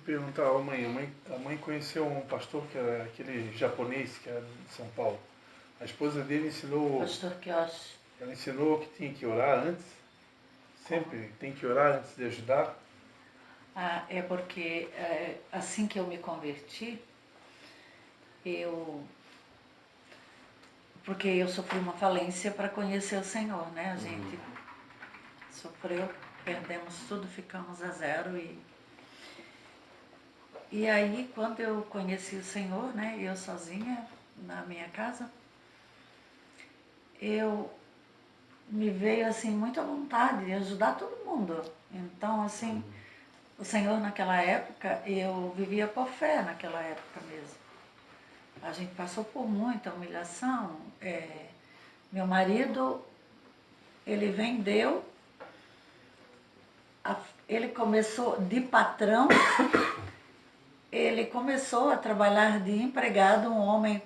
eu perguntar à mãe, a mãe conheceu um pastor que era aquele japonês que era de São Paulo. A esposa dele ensinou, Pastor Kioshi. ela ensinou que tinha que orar antes, sempre tem que orar antes de ajudar. Ah, é porque assim que eu me converti, porque eu sofri uma falência para conhecer o Senhor, né? A gente sofreu, perdemos tudo, ficamos a zero. E aí, quando eu conheci o Senhor, né? Eu sozinha na minha casa, me veio assim muita vontade de ajudar todo mundo. Então, assim, o Senhor naquela época, eu vivia por fé naquela época mesmo. A gente passou por muita humilhação. Meu marido, ele vendeu, ele começou de patrão, ele começou a trabalhar de empregado, um homem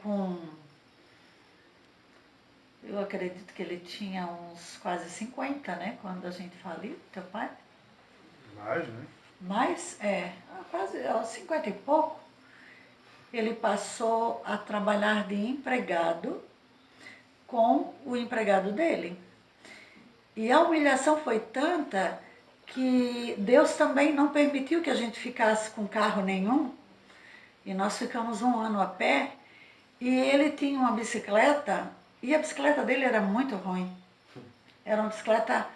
eu acredito que ele tinha uns quase 50, né, quando a gente faliu, teu pai? Mais, né? Mais, quase 50 e pouco. Ele passou a trabalhar de empregado com o empregado dele. E a humilhação foi tanta que Deus também não permitiu que a gente ficasse com carro nenhum. E nós ficamos um ano a pé. E ele tinha uma bicicleta, e a bicicleta dele era muito ruim. Era uma bicicleta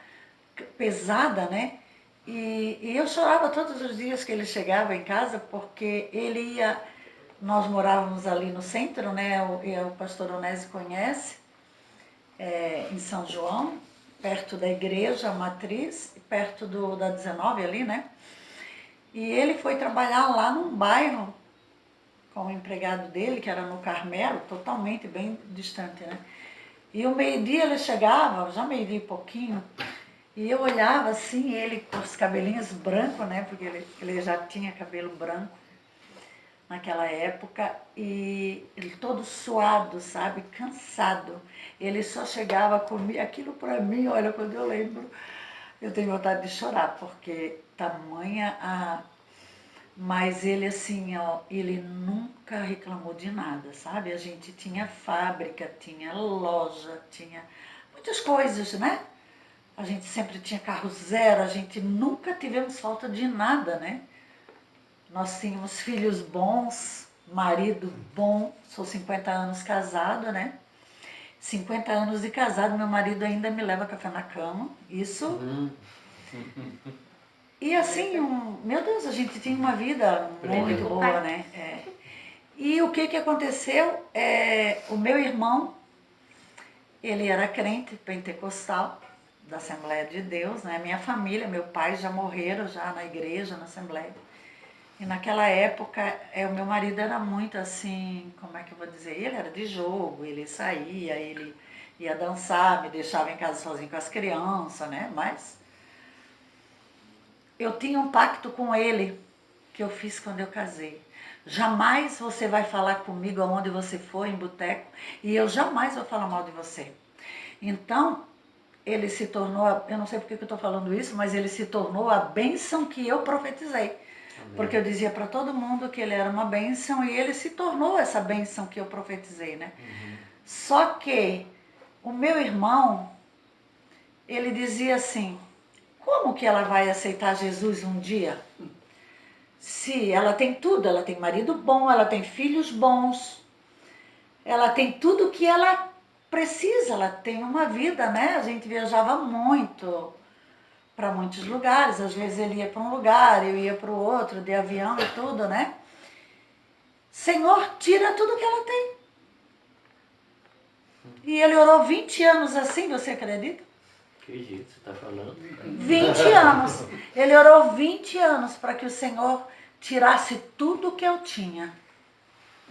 pesada, né? E eu chorava todos os dias que ele chegava em casa, porque ele ia... Nós morávamos ali no centro, né? O pastor Onésio conhece, em São João, perto da igreja matriz, perto da 19 ali, né? E ele foi trabalhar lá num bairro com o empregado dele, que era no Carmelo, totalmente bem distante, né? E o meio-dia ele chegava, já meio-dia e pouquinho, e eu olhava assim, ele com os cabelinhos brancos, né? Porque ele já tinha cabelo branco naquela época, e ele todo suado, sabe? Cansado. Ele só chegava a comer aquilo para mim, olha, quando eu lembro, eu tenho vontade de chorar, porque tamanha a... Mas ele assim, ó, ele nunca reclamou de nada, sabe? A gente tinha fábrica, tinha loja, tinha muitas coisas, né? A gente sempre tinha carro zero, a gente nunca tivemos falta de nada, né? Nós tínhamos filhos bons, marido bom, sou 50 anos casado, né? 50 anos de casado, meu marido ainda me leva café na cama, isso. E assim, meu Deus, a gente tinha uma vida muito boa, né? E o que aconteceu? O meu irmão, ele era crente pentecostal da Assembleia de Deus, né? Minha família, meu pai já morreram já na igreja, na Assembleia. E naquela época, o meu marido era muito assim, como é que eu vou dizer? Ele era de jogo, ele saía, ele ia dançar, me deixava em casa sozinho com as crianças, né? Mas eu tinha um pacto com ele que eu fiz quando eu casei. Jamais você vai falar comigo aonde você for, em boteco, e eu jamais vou falar mal de você. Então, ele se tornou, eu não sei porque que eu estou falando isso, mas ele se tornou a bênção que eu profetizei. Amém. Porque eu dizia para todo mundo que ele era uma bênção e ele se tornou essa bênção que eu profetizei, né? Só que o meu irmão, ele dizia assim, como que ela vai aceitar Jesus um dia? Se ela tem tudo, ela tem marido bom, ela tem filhos bons, ela tem tudo que ela precisa, ela tem uma vida, né? A gente viajava muito para muitos lugares, às vezes ele ia para um lugar, eu ia para o outro, de avião e tudo, né? Senhor, tira tudo que ela tem. E ele orou 20 anos assim, você acredita? Acredito, você está falando? 20 anos. Ele orou 20 anos para que o Senhor tirasse tudo que eu tinha.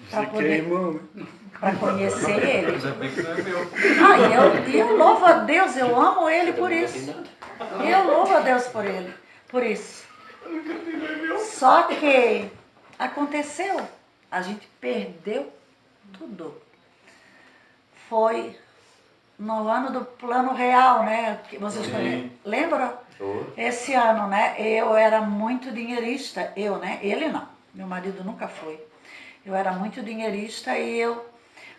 Você que é irmão, né? Para conhecer ele. Ainda bem que não é meu. Eu louvo a Deus, eu amo ele por isso. Eu louvo a Deus por ele, por isso. Só que aconteceu, a gente perdeu tudo. Foi no ano do Plano Real, né? Que vocês lembram? Esse ano, né, eu era muito dinheirista, né, ele não, meu marido nunca foi. Eu era muito dinheirista e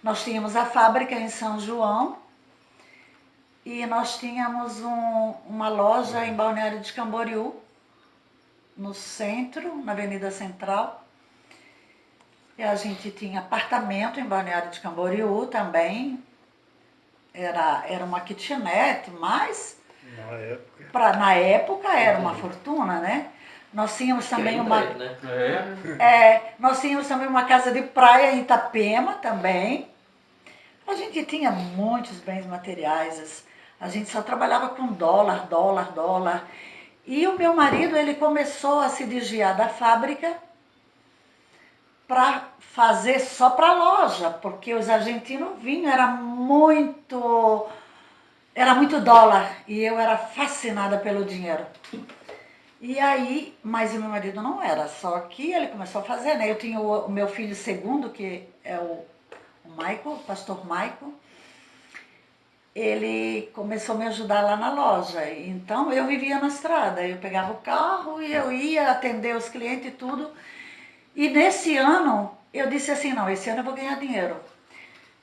nós tínhamos a fábrica em São João e nós tínhamos uma loja em Balneário de Camboriú, no centro, na Avenida Central. E a gente tinha apartamento em Balneário de Camboriú também. Era uma kitnet, mas na época era uma fortuna, né? Nós tínhamos também nós tínhamos também uma casa de praia em Itapema também. A gente tinha muitos bens materiais. A gente só trabalhava com dólar. E o meu marido, ele começou a se desviar da fábrica para fazer só para a loja, porque os argentinos vinham, era muito dólar e eu era fascinada pelo dinheiro. E aí, mas o meu marido não era, só que ele começou a fazer, né? Eu tinha o meu filho segundo, que é o Michael, o pastor Michael. Ele começou a me ajudar lá na loja, então eu vivia na estrada, eu pegava o carro e eu ia atender os clientes e tudo. E nesse ano, eu disse assim, não, esse ano eu vou ganhar dinheiro.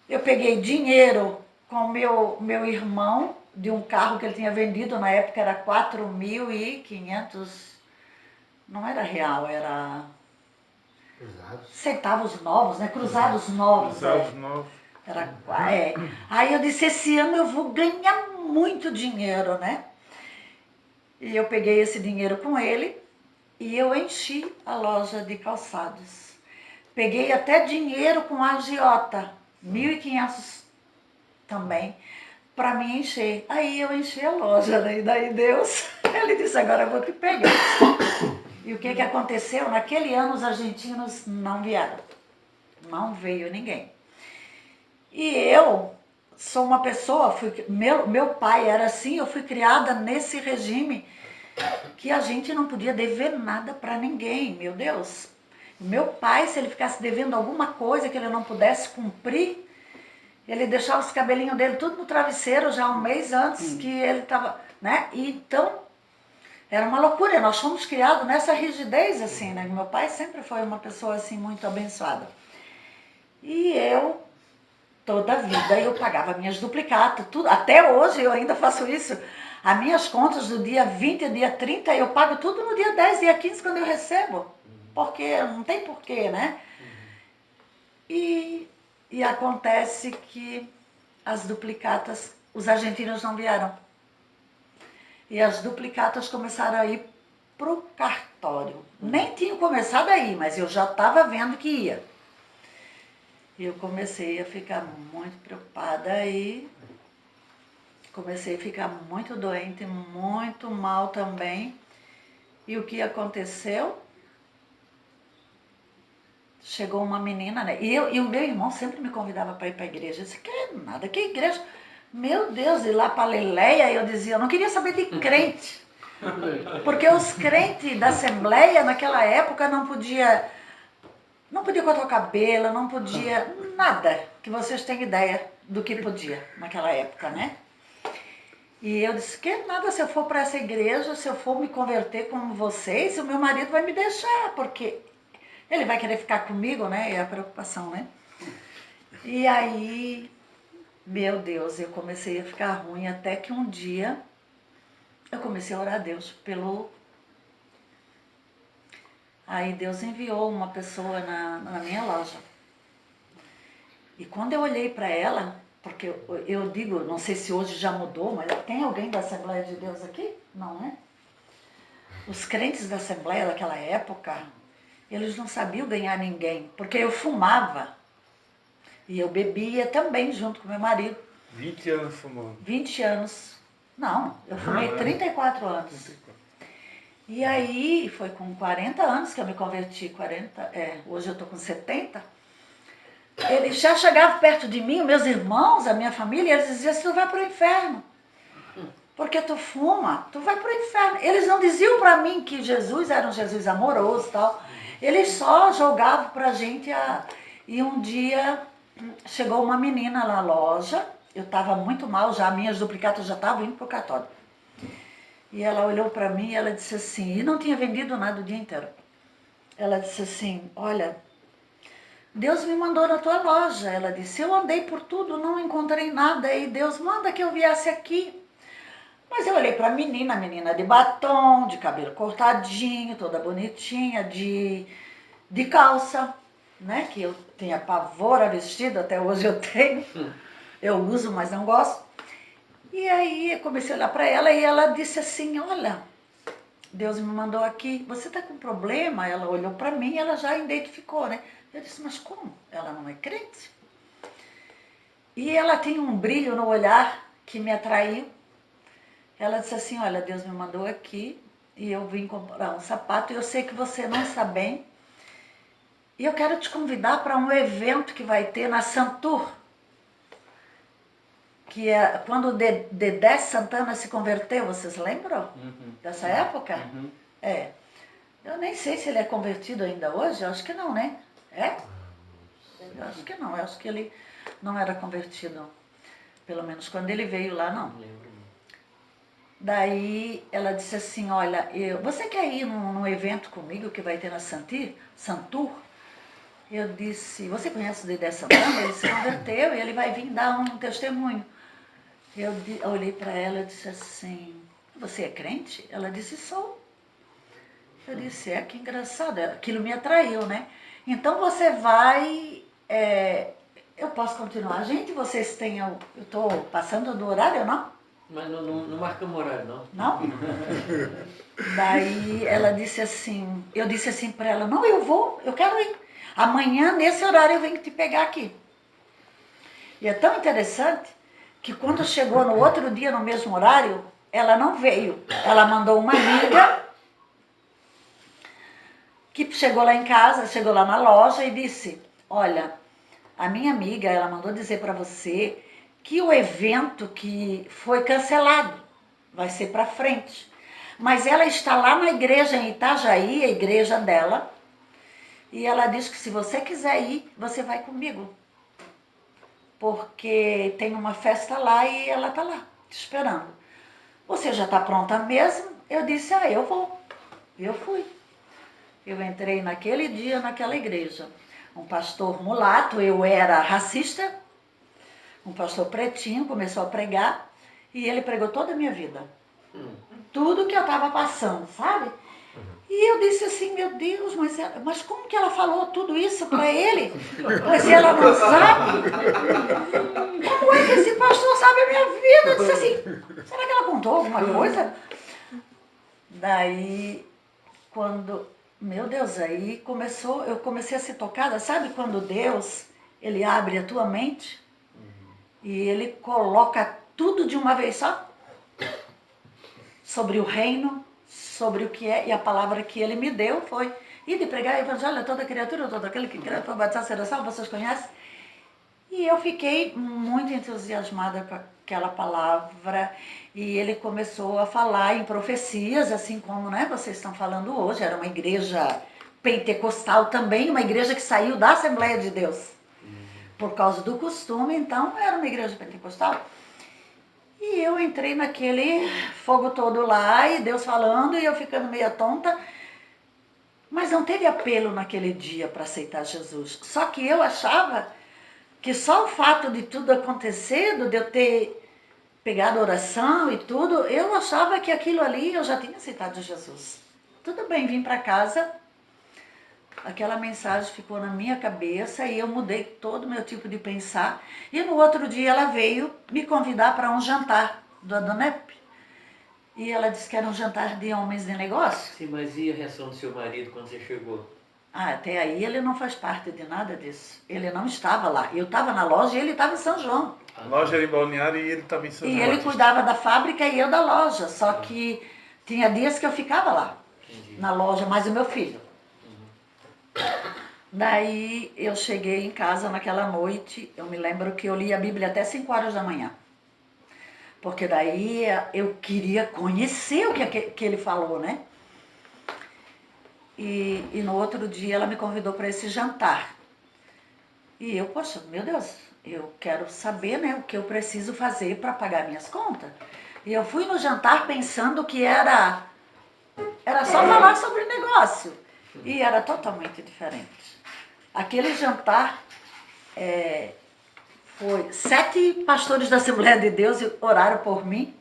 Eu peguei dinheiro com meu irmão, de um carro que ele tinha vendido, na época era 4.500, não era real, era centavos novos, né? Cruzados novos. Novos. Aí eu disse, esse ano eu vou ganhar muito dinheiro, né? E eu peguei esse dinheiro com ele e eu enchi a loja de calçados. Peguei até dinheiro com a agiota, 1.500 também, para me encher. Aí eu enchi a loja, né? E daí Deus, ele disse, agora eu vou te pegar. E o que aconteceu? Naquele ano os argentinos não vieram. Não veio ninguém. E eu sou uma pessoa, meu pai era assim, eu fui criada nesse regime que a gente não podia dever nada para ninguém, meu Deus. Meu pai, se ele ficasse devendo alguma coisa que ele não pudesse cumprir, ele deixava os cabelinhos dele tudo no travesseiro já um mês antes que ele estava, né? E então, era uma loucura, nós fomos criados nessa rigidez assim, né? Meu pai sempre foi uma pessoa assim muito abençoada. E eu, toda a vida, eu pagava minhas duplicatas, tudo. Até hoje eu ainda faço isso. As minhas contas do dia 20 e dia 30, eu pago tudo no dia 10, dia 15, quando eu recebo. Porque não tem porquê, né? E acontece que as duplicatas, os argentinos não vieram. E as duplicatas começaram a ir pro cartório. Nem tinham começado a ir, mas eu já estava vendo que ia. E eu comecei a ficar muito preocupada e comecei a ficar muito doente, muito mal também. E o que aconteceu? Chegou uma menina, né? E o meu irmão sempre me convidava para ir para a igreja. Eu disse, que nada, que igreja? Meu Deus, ir lá para Leleia, eu dizia, eu não queria saber de crente. Porque os crentes da Assembleia, naquela época, não podia cortar o cabelo, não podia nada, que vocês têm ideia do que podia naquela época, né? E eu disse, que nada, se eu for para essa igreja, se eu for me converter como vocês, o meu marido vai me deixar, porque ele vai querer ficar comigo, né? É a preocupação, né? E aí, meu Deus, eu comecei a ficar ruim, até que um dia eu comecei a orar a Deus pelo... Aí Deus enviou uma pessoa na minha loja. E quando eu olhei para ela, porque eu digo, não sei se hoje já mudou, mas tem alguém da Assembleia de Deus aqui? Não, né? Os crentes da Assembleia daquela época, eles não sabiam ganhar ninguém, porque eu fumava. E eu bebia também junto com meu marido. 20 anos fumando. 20 anos. Não, eu fumei 34 anos. E aí, foi com 40 anos que eu me converti, hoje eu estou com 70. Ele já chegava perto de mim, meus irmãos, a minha família, eles diziam assim, tu vai para o inferno. Porque tu fuma, tu vai para o inferno. Eles não diziam para mim que Jesus era um Jesus amoroso e tal. Eles só jogavam para a gente. E um dia chegou uma menina na loja, eu estava muito mal já, minhas duplicatas já estavam indo para o cartório. E ela olhou para mim e ela disse assim, e não tinha vendido nada o dia inteiro. Ela disse assim, olha, Deus me mandou na tua loja. Ela disse, eu andei por tudo, não encontrei nada e Deus manda que eu viesse aqui. Mas eu olhei para a menina de batom, de cabelo cortadinho, toda bonitinha, de calça, né? Que eu tinha pavor a vestido, até hoje eu tenho. Eu uso, mas não gosto. E aí eu comecei a olhar para ela e ela disse assim, olha, Deus me mandou aqui, você está com problema? Ela olhou para mim e ela já identificou, né? Eu disse, mas como? Ela não é crente? E ela tem um brilho no olhar que me atraiu. Ela disse assim, olha, Deus me mandou aqui e eu vim comprar um sapato e eu sei que você não está bem. E eu quero te convidar para um evento que vai ter na Santur, que é quando o Dedé Santana se converteu, vocês lembram dessa época? É. Eu nem sei se ele é convertido ainda hoje, eu acho que não, né? É? Eu acho que não, eu acho que ele não era convertido, pelo menos quando ele veio lá, não. Não lembro. Daí ela disse assim, olha, você quer ir num evento comigo que vai ter na Santur? Eu disse, você conhece o Dedé Santana? Ele se converteu e ele vai vir dar um testemunho. Eu olhei para ela e disse assim, você é crente? Ela disse, sou. Eu disse, que engraçado, aquilo me atraiu, né? Então você vai, eu posso continuar. Gente, vocês têm, eu estou passando do horário, não? Mas não marcamos horário, não. Não? Daí ela disse assim, eu disse assim para ela, não, eu vou, eu quero ir. Amanhã, nesse horário, eu venho te pegar aqui. E é tão interessante que quando chegou no outro dia, no mesmo horário, ela não veio. Ela mandou uma amiga que chegou lá em casa, chegou lá na loja e disse, olha, a minha amiga, ela mandou dizer para você que o evento que foi cancelado vai ser para frente. Mas ela está lá na igreja em Itajaí, a igreja dela, e ela disse que se você quiser ir, você vai comigo. Porque tem uma festa lá e ela está lá, te esperando. Você já está pronta mesmo? Eu disse, eu vou. Eu fui. Eu entrei naquele dia naquela igreja. Um pastor mulato, eu era racista, um pastor pretinho começou a pregar e ele pregou toda a minha vida. Tudo que eu estava passando, sabe? E eu disse assim, meu Deus, mas como que ela falou tudo isso para ele? Mas ela não sabe? Como é que esse pastor sabe a minha vida? Eu disse assim, será que ela contou alguma coisa? Daí, meu Deus, aí eu comecei a ser tocada, sabe quando Deus, ele abre a tua mente e ele coloca tudo de uma vez só? Sobre o reino, sobre o que é, e a palavra que ele me deu foi ir de pregar o evangelho a toda criatura, todo aquele que quer foi batizado será salvo, vocês conhecem? E eu fiquei muito entusiasmada com aquela palavra e ele começou a falar em profecias, assim como, né, vocês estão falando hoje. Era uma igreja pentecostal também, uma igreja que saiu da Assembleia de Deus por causa do costume, então era uma igreja pentecostal. E eu entrei naquele fogo todo lá e Deus falando e eu ficando meio tonta. Mas não teve apelo naquele dia para aceitar Jesus. Só que eu achava que só o fato de tudo acontecer, de eu ter pegado a oração e tudo, eu achava que aquilo ali eu já tinha aceitado Jesus. Tudo bem, vim para casa, aquela mensagem ficou na minha cabeça e eu mudei todo o meu tipo de pensar. E no outro dia ela veio me convidar para um jantar do Adonep. E ela disse que era um jantar de homens de negócio. Sim, mas e a reação do seu marido quando você chegou? Até aí ele não faz parte de nada disso. Ele não estava lá. Eu estava na loja e ele estava em São João. A loja era em Balneário e ele estava em São João. E ele cuidava da fábrica e eu da loja. Só que tinha dias que eu ficava lá, na loja, mais o meu filho. Daí eu cheguei em casa naquela noite, eu me lembro que eu li a Bíblia até 5 horas da manhã. Porque daí eu queria conhecer o que ele falou, né? E no outro dia ela me convidou para esse jantar. E eu, poxa, meu Deus, eu quero saber, né, o que eu preciso fazer para pagar minhas contas. E eu fui no jantar pensando que era só falar sobre negócio. E era totalmente diferente. Aquele jantar foi 7 pastores da Assembleia de Deus oraram por mim.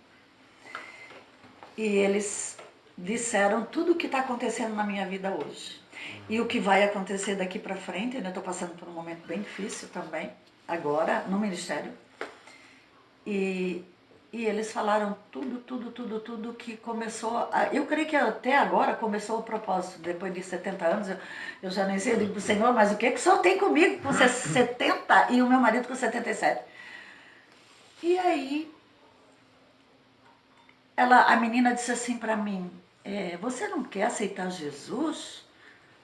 E eles disseram tudo o que está acontecendo na minha vida hoje. E o que vai acontecer daqui para frente. Eu estou passando por um momento bem difícil também, agora, no ministério. E eles falaram tudo que começou. Eu creio que até agora começou o propósito. Depois de 70 anos, eu já nem sei, eu digo para o Senhor, mas o que o Senhor tem comigo com 70 e o meu marido com 77? E aí, a menina disse assim para mim, você não quer aceitar Jesus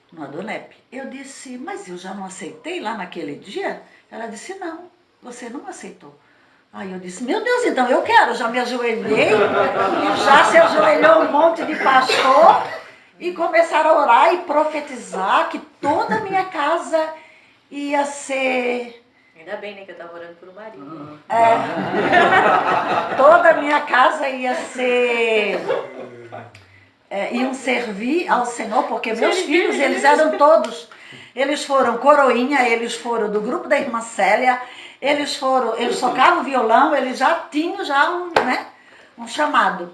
no Adonep? Eu disse, mas eu já não aceitei lá naquele dia? Ela disse, não, você não aceitou. Aí eu disse, meu Deus, então eu quero, já me ajoelhei, e já se ajoelhou um monte de pastor, e começaram a orar e profetizar que toda a minha casa ia ser... Ainda bem, né, que eu estava orando por um marido. Toda a minha casa ia ser... iam servir ao Senhor, porque meus filhos, eles eram todos... Eles foram coroinha, eles foram do grupo da irmã Célia, eles tocavam violão, eles já tinham um chamado.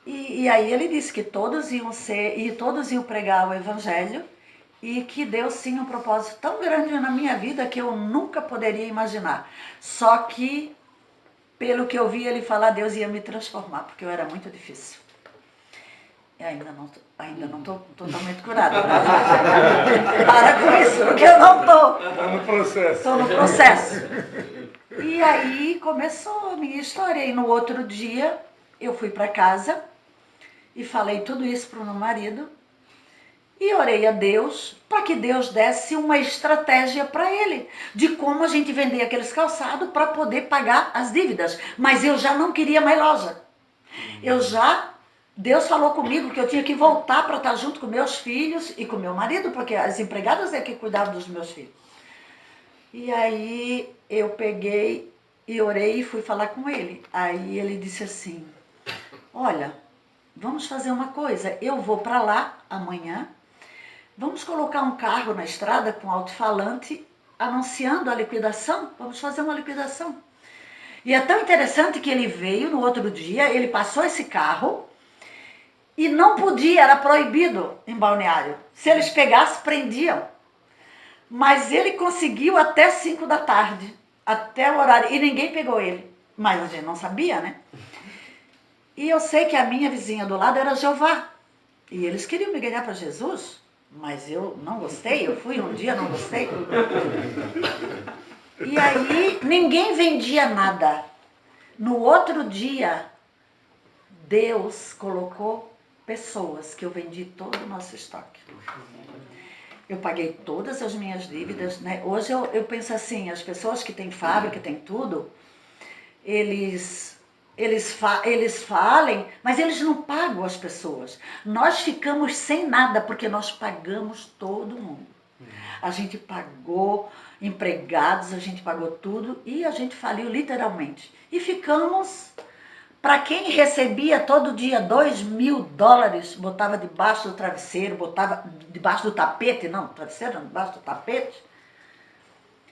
E aí ele disse que todos iam pregar o evangelho e que Deus tinha um propósito tão grande na minha vida que eu nunca poderia imaginar. Só que, pelo que eu vi ele falar, Deus ia me transformar, porque eu era muito difícil. E ainda não estou totalmente curada. Para com isso, porque eu não estou. Está no processo. Estou no processo. E aí começou a minha história. E no outro dia eu fui para casa e falei tudo isso para o meu marido. E orei a Deus para que Deus desse uma estratégia para ele. De como a gente vender aqueles calçados para poder pagar as dívidas. Mas eu já não queria mais loja. Deus falou comigo que eu tinha que voltar para estar junto com meus filhos e com meu marido, porque as empregadas é que cuidavam dos meus filhos. E aí eu peguei e orei e fui falar com ele. Aí ele disse assim, olha, vamos fazer uma coisa, eu vou para lá amanhã, vamos colocar um carro na estrada com alto-falante anunciando a liquidação, vamos fazer uma liquidação. E é tão interessante que ele veio no outro dia, ele passou esse carro, e não podia, era proibido em Balneário. Se eles pegassem, prendiam. Mas ele conseguiu até 5 da tarde, até o horário, e ninguém pegou ele. Mas a gente não sabia, né? E eu sei que a minha vizinha do lado era Jeová. E eles queriam me ganhar para Jesus, mas eu não gostei, eu fui um dia, não gostei. E aí ninguém vendia nada. No outro dia, Deus colocou pessoas que eu vendi todo o nosso estoque. Eu paguei todas as minhas dívidas, né? Hoje eu penso assim, as pessoas que têm fábrica, têm tudo, eles falem, mas eles não pagam as pessoas. Nós ficamos sem nada, porque nós pagamos todo mundo. A gente pagou empregados, a gente pagou tudo e a gente faliu literalmente. E ficamos... Para quem recebia todo dia $2.000, botava debaixo do travesseiro, botava debaixo do tapete, não, travesseiro não, debaixo do tapete,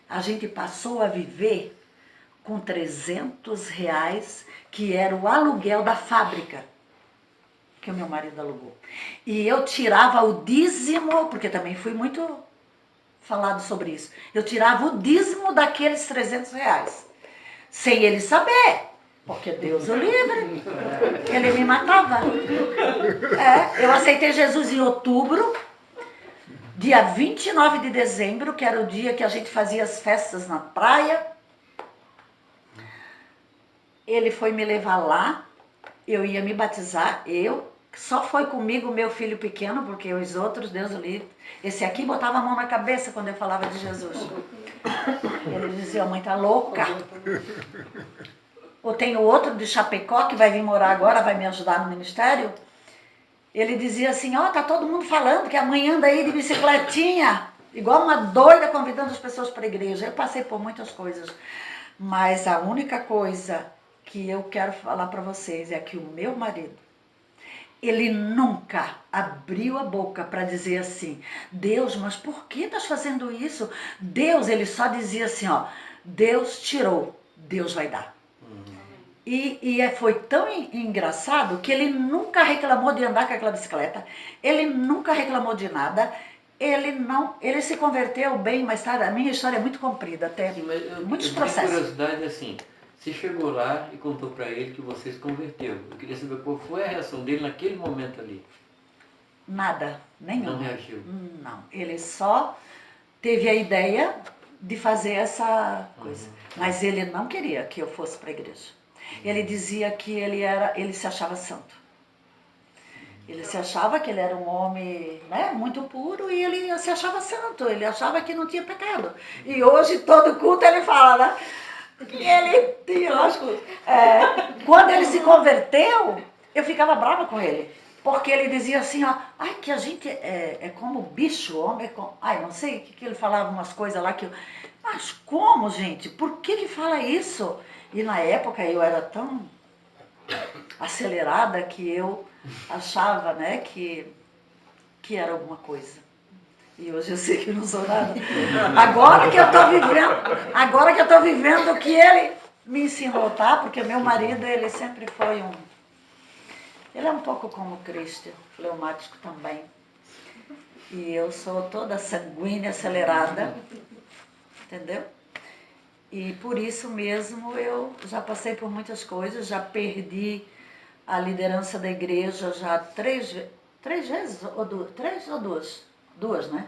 a gente passou a viver com R$300, que era o aluguel da fábrica que o meu marido alugou. E eu tirava o dízimo, porque também fui muito falado sobre isso, eu tirava o dízimo daqueles R$300, sem ele saber. Porque Deus o livre, ele me matava. Eu aceitei Jesus em outubro, dia 29 de dezembro, que era o dia que a gente fazia as festas na praia. Ele foi me levar lá, eu ia me batizar, só foi comigo o meu filho pequeno, porque os outros, Deus o livre. Esse aqui botava a mão na cabeça quando eu falava de Jesus. Ele dizia, a mãe tá louca. Ou tem o outro de Chapecó, que vai vir morar agora, vai me ajudar no ministério. Ele dizia assim, tá todo mundo falando que a mãe anda aí de bicicletinha, igual uma doida convidando as pessoas para a igreja. Eu passei por muitas coisas, mas a única coisa que eu quero falar para vocês é que o meu marido, ele nunca abriu a boca para dizer assim, Deus, mas por que estás fazendo isso? Deus, ele só dizia assim, ó, Deus tirou, Deus vai dar. Foi tão engraçado que ele nunca reclamou de andar com aquela bicicleta, ele nunca reclamou de nada, ele se converteu bem mais tarde. A minha história é muito comprida, até Sim, mas muitos eu processos. tenho curiosidade assim, você chegou lá e contou para ele que você se converteu. Eu queria saber qual foi a reação dele naquele momento ali. Nada, nenhum. Não reagiu? Não, ele só teve a ideia de fazer essa coisa. Mas ele não queria que eu fosse para a igreja. Ele dizia que ele se achava santo. Ele se achava que ele era um homem, né, muito puro, e ele se achava santo, ele achava que não tinha pecado. E hoje, todo culto, ele fala, né, que ele tinha, quando ele se converteu, eu ficava brava com ele. Porque ele dizia assim, ó, ai, que a gente é como bicho, homem, ai, não sei o que ele falava, umas coisas lá que eu... Mas como, gente? Por que fala isso? E na época eu era tão acelerada que eu achava, né, que era alguma coisa. E hoje eu sei que não sou nada. Agora que eu tô vivendo o que ele me ensinou, tá? Porque meu marido, ele sempre foi ele é um pouco como Cristo, fleumático também. E eu sou toda sanguínea, acelerada, entendeu? E por isso mesmo eu já passei por muitas coisas, já perdi a liderança da igreja já três vezes, ou duas? Duas, né?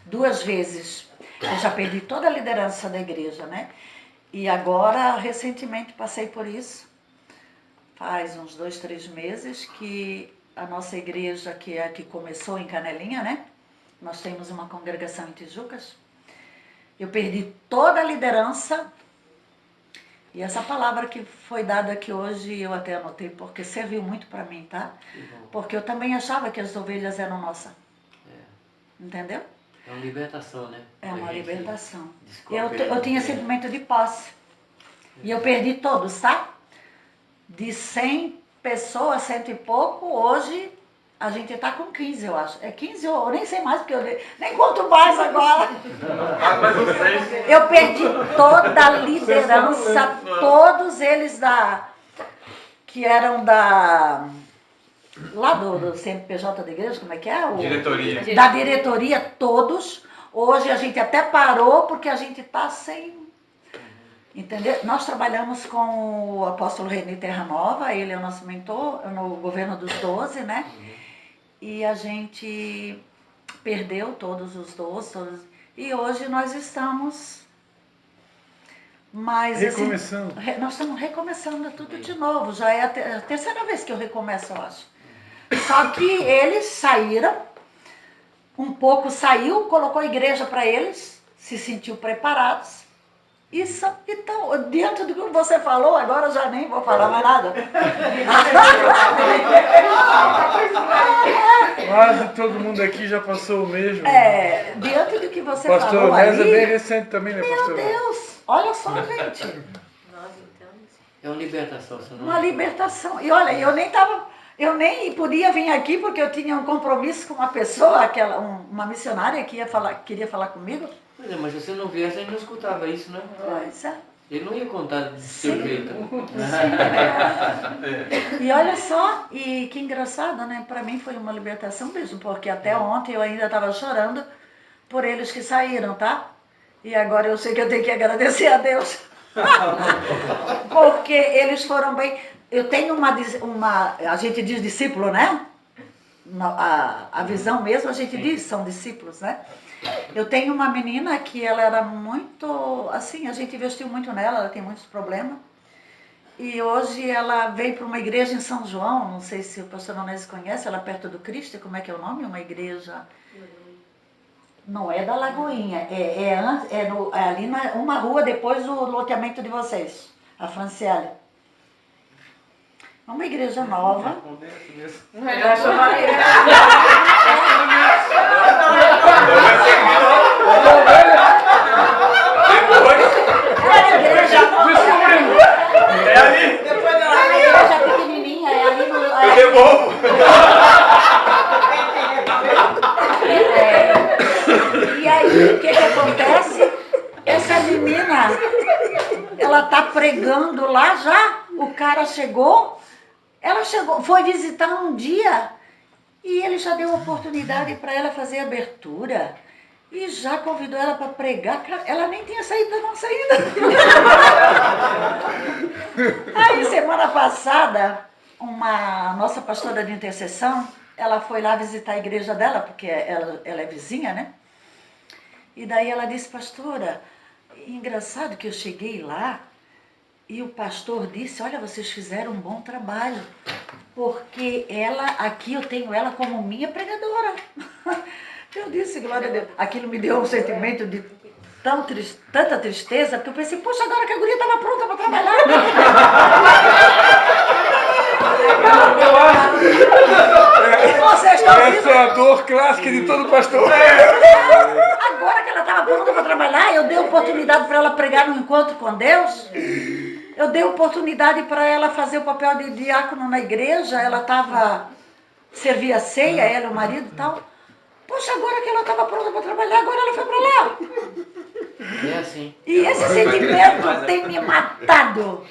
2 vezes. Eu já perdi toda a liderança da igreja, né? E agora, recentemente, passei por isso. Faz uns 2, 3 meses que a nossa igreja, que é a que começou em Canelinha, né? Nós temos uma congregação em Tijucas. Eu perdi toda a liderança. E essa palavra que foi dada aqui hoje, eu até anotei, porque serviu muito para mim, tá? Porque eu também achava que as ovelhas eram nossas. Entendeu? É uma libertação, né? É uma libertação. Eu Eu tinha sentimento de posse. E eu perdi todos, tá? De 100 pessoas, 100 e pouco, hoje a gente tá com 15, eu acho. É 15, eu nem sei mais, porque eu nem conto mais agora. Eu perdi toda a liderança, todos eles que eram lá do CNPJ da igreja, como é que é? Diretoria. Da diretoria, todos. Hoje a gente até parou, porque a gente tá sem... Entendeu? Nós trabalhamos com o apóstolo René Terra Nova, ele é o nosso mentor, no governo dos 12, né? E a gente perdeu todos os 12, e hoje nós estamos mais... Recomeçando. Assim, nós estamos recomeçando tudo de novo, já é a terceira vez que eu recomeço, eu acho. Só que eles saíram, um pouco saiu, colocou a igreja para eles, se sentiu preparados. Isso, então, diante do que você falou, agora eu já nem vou falar mais nada. Quase todo mundo aqui já passou o mesmo. Diante do que você Pastor falou Reza é ali, bem recente também, né, pastor? meu Deus, olha só, gente. Nós então. É uma libertação, você não... Uma libertação. E olha, eu nem podia vir aqui porque eu tinha um compromisso com uma pessoa, uma missionária que queria falar comigo. Pois é, mas se você não viesse, a gente não escutava isso, né? Pois é. Ele não ia contar do seu jeito. E olha só, e que engraçado, né? Para mim foi uma libertação mesmo, porque até ontem eu ainda estava chorando por eles que saíram, tá? E agora eu sei que eu tenho que agradecer a Deus. Porque eles foram bem... Eu tenho a gente diz discípulo, né? A visão mesmo, a gente diz, são discípulos, né? Eu tenho uma menina que ela era muito, assim, a gente investiu muito nela, ela tem muitos problemas. E hoje ela veio para uma igreja em São João, não sei se o pastor Nanese conhece, ela é perto do Cristo, como é que é o nome? Uma igreja... Não é da Lagoinha, ali uma rua depois do loteamento de vocês, a Franciele. É uma igreja nova. É ali. ela tá pregando lá já, o cara chegou, ela chegou, foi visitar um dia e ele já deu oportunidade para ela fazer abertura e já convidou ela para pregar. Ela nem tinha saído da nossa ida. Aí, semana passada, uma nossa pastora de intercessão, ela foi lá visitar a igreja dela, porque ela é vizinha, né? E daí ela disse, pastora, engraçado que eu cheguei lá e o pastor disse, olha, vocês fizeram um bom trabalho, porque ela, aqui eu tenho ela como minha pregadora. Eu disse, glória a Deus. Aquilo me deu um sentimento de tanta tristeza, porque eu pensei, poxa, agora que a guria estava pronta para trabalhar. Eu acho Vocês estão essa vendo? é a dor clássica de todo pastor. Agora que ela estava pronta para trabalhar, eu dei oportunidade para ela pregar no encontro com Deus. Eu dei oportunidade para ela fazer o papel de diácono na igreja. Ela servia ceia, ela e o marido e tal. Poxa, agora que ela estava pronta para trabalhar, agora ela foi para lá. É assim. E esse sentimento tem me matado.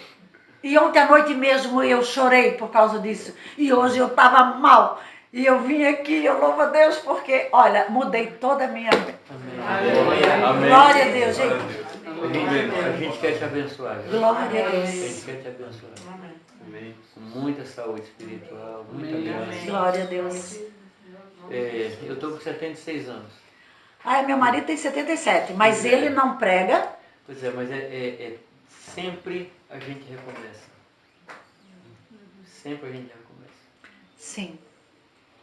E ontem à noite mesmo eu chorei por causa disso. E hoje eu estava mal. E eu vim aqui, eu louvo a Deus, porque, olha, mudei toda a minha vida. Amém. Glória a Deus, gente. A gente quer te abençoar. Glória a A Deus. gente quer te abençoar. Amém. Com muita saúde espiritual, muita graça. Glória a Deus. Eu estou com 76 anos. Ah, meu marido tem 77, mas ele não prega. Pois é, mas sempre a gente recomeça. Sempre a gente recomeça. Sim.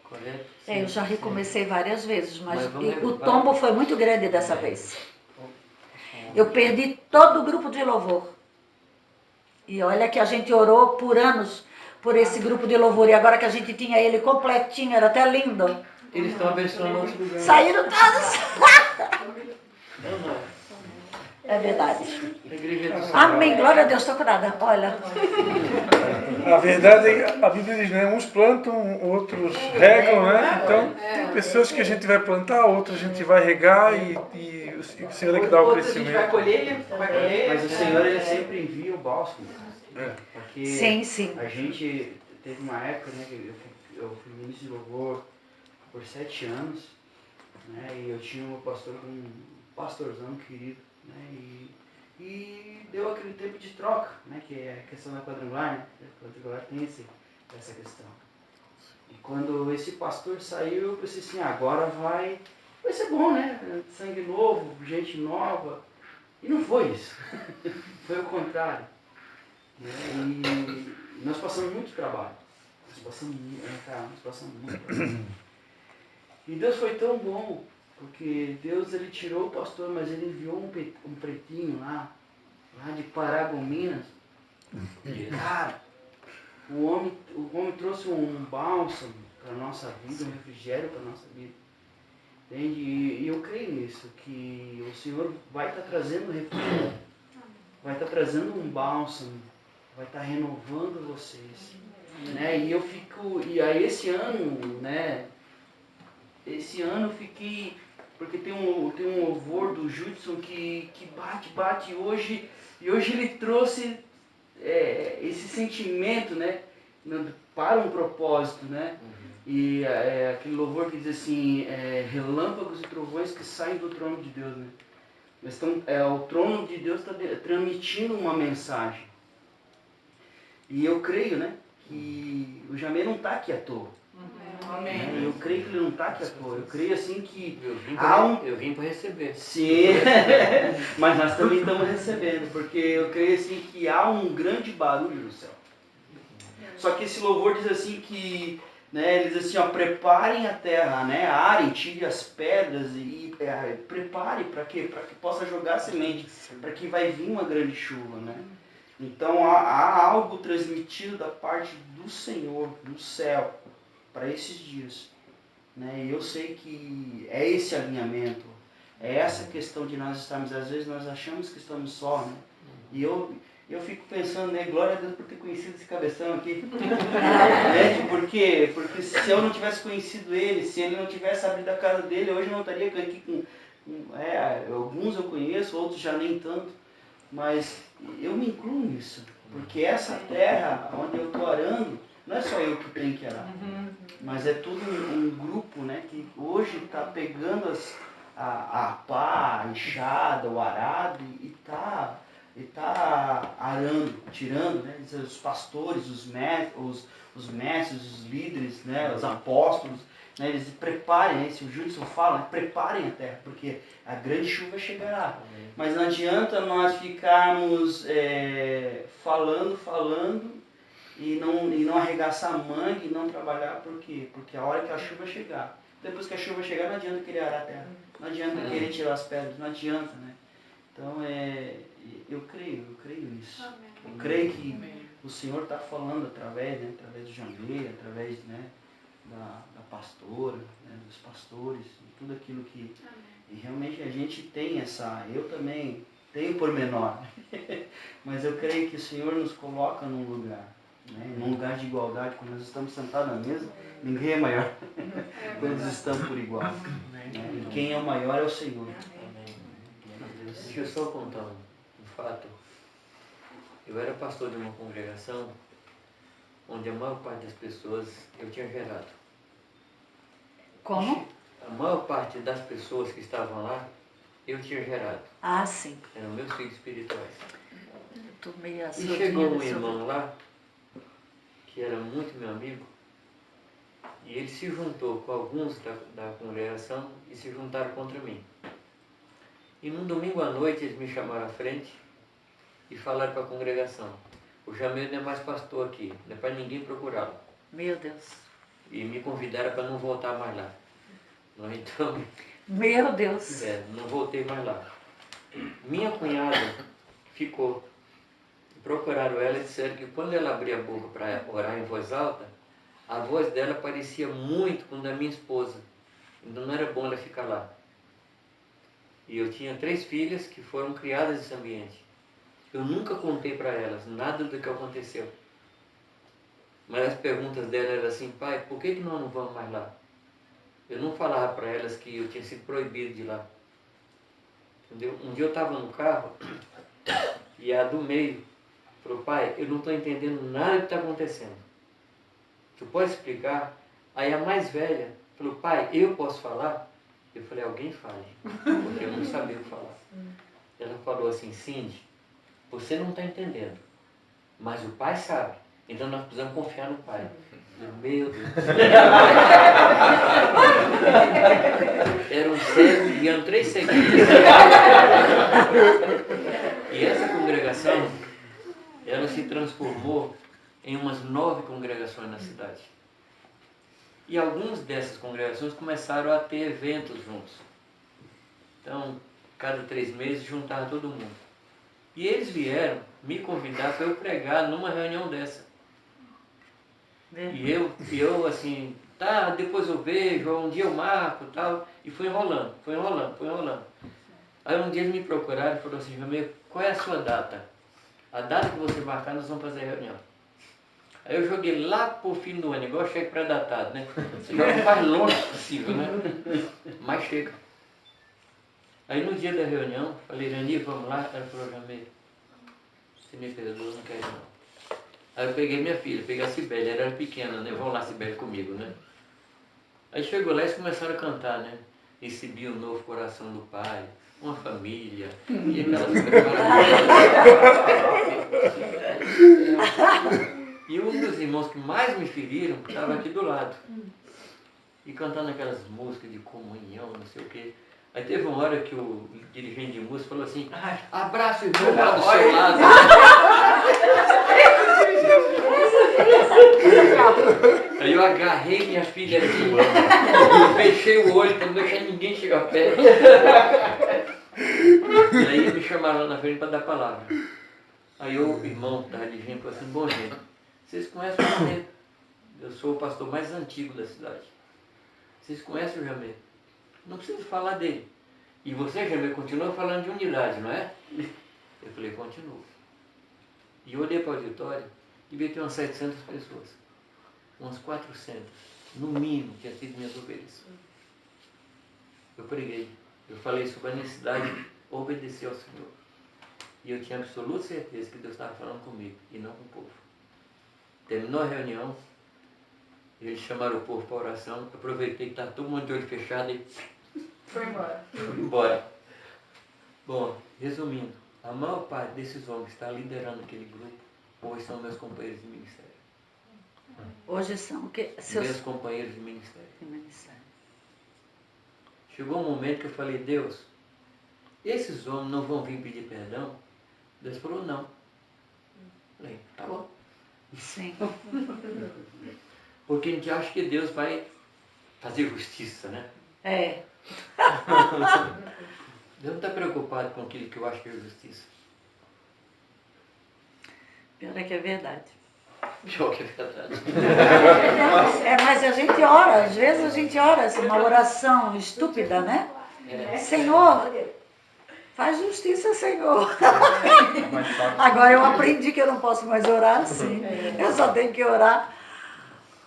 Correto? Eu já recomecei várias vezes, mas vamos o tombo foi muito grande dessa vez. Eu perdi todo o grupo de louvor. E olha que a gente orou por anos por esse grupo de louvor. E agora que a gente tinha ele completinho, era até lindo. Eles estão abençoando outro lugar. Saíram todos. É verdade. A igreja do Senhor. Amém. Glória a Deus. Estou curada. Olha. A verdade é que a Bíblia diz, né? Uns plantam, outros regam, né? Então, tem pessoas que a gente vai plantar, outras a gente vai regar e o Senhor é que dá o Outras a gente vai crescimento. colher, Mas o Senhor ele sempre envia o bálsamo. Porque Sim, sim. a gente teve uma época, né, que eu fui ministro de louvor por 7 anos, né, e eu tinha um pastorzão querido, né, e deu aquele tempo de troca, né, que é a questão da quadrangular, né, a quadrangular tem essa questão. E quando esse pastor saiu, eu pensei assim, agora vai ser bom, né, sangue novo, gente nova, e não foi isso, foi o contrário. E nós passamos muito trabalho. Nós passamos muito trabalho. E Deus foi tão bom, porque Deus ele tirou o pastor, mas ele enviou um pretinho lá de Paragominas. Cara, o homem trouxe um bálsamo para a nossa vida, um refrigério para a nossa vida. Entende? E eu creio nisso, que o Senhor vai estar trazendo refrigério, vai estar trazendo um bálsamo, vai estar renovando vocês, né? E aí esse ano, né? Esse ano eu fiquei, porque tem um louvor do Judson que bate hoje, e hoje ele trouxe esse sentimento, né? Para um propósito, né? E aquele louvor que diz assim, relâmpagos e trovões que saem do trono de Deus, né? O trono de Deus está transmitindo uma mensagem. E eu creio, né, que o Jamê não está aqui à toa. Amém. Eu creio que ele não está aqui à toa. Eu creio assim que Eu vim para receber. Sim, mas nós também estamos recebendo, porque eu creio assim que há um grande barulho no céu. Só que esse louvor diz assim que, né, ele diz assim, ó, preparem a terra, né, arem, tirem as pedras e prepare para que possa jogar a semente, para que vai vir uma grande chuva, né. Então há algo transmitido da parte do Senhor, no céu, para esses dias. Né? E eu sei que é esse alinhamento, é essa questão de nós estarmos, às vezes nós achamos que estamos só, né? E eu fico pensando, né, glória a Deus por ter conhecido esse cabeção aqui. Por quê? Porque se eu não tivesse conhecido ele, se ele não tivesse abrido a casa dele, hoje eu não estaria aqui com alguns eu conheço, outros já nem tanto. Mas eu me incluo nisso, porque essa terra onde eu estou arando, não é só eu que tenho que arar, mas é todo um grupo, né, que hoje está pegando a pá, a enxada, o arado e está arando, tirando, né, os pastores, os mestres, os líderes, né, os apóstolos, né, eles preparem, né, se o Judson fala, né, preparem a terra, porque a grande chuva chegará. Mas não adianta nós ficarmos falando e não arregaçar a manga e não trabalhar, por quê? Porque a hora que a chuva chegar, depois que a chuva chegar, não adianta querer arar a terra, não adianta querer tirar as pedras, não adianta, né? Então, eu creio nisso. Eu creio que o Senhor está falando através do Jamê, através, né, da pastora, né, dos pastores, tudo aquilo que... E realmente a gente tem eu também tenho pormenor, mas eu creio que o Senhor nos coloca num lugar, né, num lugar de igualdade. Quando nós estamos sentados na mesa, ninguém é maior, todos estão por igual, né, e quem é o maior é o Senhor. Deixa eu só contar um fato. Eu era pastor de uma congregação onde a maior parte das pessoas eu tinha gerado. Como? A maior parte das pessoas que estavam lá, eu tinha gerado. Ah, sim. Eram meus filhos espirituais. Tô meio E chegou um irmão lá, que era muito meu amigo, e ele se juntou com alguns da congregação e se juntaram contra mim. E num domingo à noite eles me chamaram à frente e falaram para a congregação: o Jamil não é mais pastor aqui, não é para ninguém procurá-lo. Meu Deus. E me convidaram para não voltar mais lá. Então, Meu Deus. não voltei mais lá. Minha cunhada ficou. Procuraram ela e disseram que quando ela abria a boca para orar em voz alta, a voz dela parecia muito com a da minha esposa. Então não era bom ela ficar lá. E eu tinha 3 filhas que foram criadas nesse ambiente. Eu nunca contei para elas nada do que aconteceu. Mas as perguntas dela eram assim: pai, por que nós não vamos mais lá? Eu não falava para elas que eu tinha sido proibido de ir lá. Entendeu? Um dia eu estava no carro e a do meio falou: pai, eu não estou entendendo nada do que está acontecendo. Tu pode explicar? Aí a mais velha falou: pai, eu posso falar? Eu falei: alguém fale, porque eu não sabia o que falar. Ela falou assim: Cindy, você não está entendendo, mas o pai sabe, então nós precisamos confiar no pai. Meu Deus. Era um cego guiando 3 ceguinhos. E essa congregação, ela se transformou em umas 9 congregações na cidade. E algumas dessas congregações começaram a ter eventos juntos. Então, cada 3 meses juntava todo mundo. E eles vieram me convidar para eu pregar numa reunião dessa. E eu assim, tá, depois eu vejo, um dia eu marco e tal. E foi enrolando. Aí um dia eles me procuraram e falaram assim: Jamil, qual é a sua data? A data que você marcar, nós vamos fazer a reunião. Aí eu joguei lá pro fim do ano, igual cheque pré-datado, né? Você joga o mais longe possível, né? Mas chega. Aí no dia da reunião, falei: Rani, vamos lá? Ela falou: Jamil, você me perdoa, não quero não. Aí eu peguei minha filha, peguei a Cibele, ela era pequena, né? Vamos lá, Cibele, comigo, né? Aí chegou lá e eles começaram a cantar, né? Recebi um novo coração do Pai, uma família, e aquelas coisas maravilhosas. E um dos irmãos que mais me feriram estava aqui do lado. E cantando aquelas músicas de comunhão, não sei o quê. Aí teve uma hora que o dirigente de música falou assim: abraça o irmão lá do seu lado. Aí eu agarrei minha filha assim, fechei o olho para não deixar ninguém chegar perto. E aí me chamaram lá na frente para dar palavra. Aí o irmão que estava dirigindo falou assim: bom, gente, vocês conhecem o Jamê? Eu sou o pastor mais antigo da cidade. Vocês conhecem o Jamê? Não preciso falar dele. E você, Jamê, continua falando de unidade, não é? Eu falei: continuo. E eu olhei para o auditório, devia ter umas 700 pessoas. Umas 400, no mínimo, tinha sido minhas ovelhas. Eu preguei. Eu falei sobre a necessidade de obedecer ao Senhor. E eu tinha absoluta certeza que Deus estava falando comigo e não com o povo. Terminou a reunião, eles chamaram o povo para oração, aproveitei que estava todo mundo de olho fechado e Foi embora. fui embora. Bom, resumindo, a maior parte desses homens que está liderando aquele grupo, hoje são meus companheiros de ministério. Hoje são o quê? Meus companheiros de ministério. Ministério. Chegou um momento que eu falei, Deus, esses homens não vão vir pedir perdão? Deus falou, não. Falei, tá bom. Sim. Porque a gente acha que Deus vai fazer justiça, né? É. Deus não está preocupado com aquilo que eu acho que é justiça. Pior é que é verdade. Pior que é verdade. Mas a gente ora, às vezes a gente ora, assim, uma oração estúpida, né? Senhor, faz justiça, Senhor. Agora eu aprendi que eu não posso mais orar assim. Eu só tenho que orar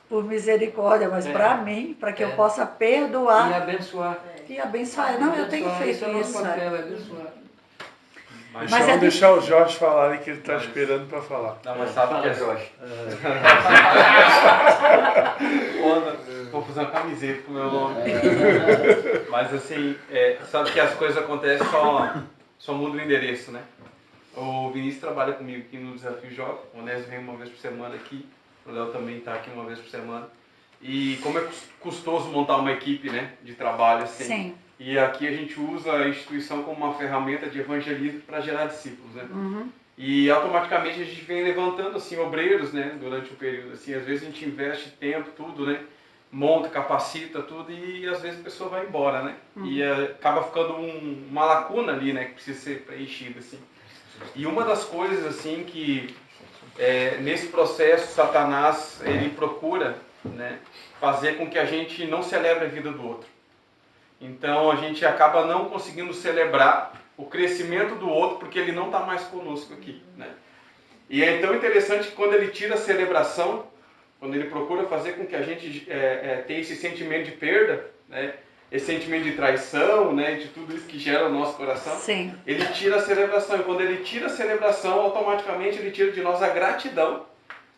por misericórdia, mas para mim, para que eu possa E perdoar abençoar. e abençoar. Não, eu tenho feito Esse é o nosso isso. papel, é abençoar. Mas Vamos é deixar o Jorge falar que ele está esperando para falar. Não, mas sabe Fala, que Jorge. vou fazer uma camiseta com o meu nome. Mas assim, sabe que as coisas acontecem, só muda o endereço, né? O Vinícius trabalha comigo aqui no Desafio Jovem. O Onésio vem uma vez por semana aqui. O Léo também está aqui uma vez por semana. E como é custoso montar uma equipe, né, de trabalho assim. Sim. E aqui a gente usa a instituição como uma ferramenta de evangelismo para gerar discípulos, né? Uhum. E automaticamente a gente vem levantando assim obreiros, né, durante o período. Assim, às vezes a gente investe tempo, tudo, né? Monta, capacita tudo e às vezes a pessoa vai embora, né? E acaba ficando uma lacuna ali, né, que precisa ser preenchida assim. E uma das coisas assim que nesse processo Satanás ele procura, né, fazer com que a gente não celebre a vida do outro. Então a gente acaba não conseguindo celebrar o crescimento do outro porque ele não está mais conosco aqui, né? E é tão interessante que quando ele tira a celebração, quando ele procura fazer com que a gente tenha esse sentimento de perda, né, esse sentimento de traição, né, de tudo isso que gera o nosso coração, Sim. ele tira a celebração. E quando ele tira a celebração, automaticamente ele tira de nós a gratidão,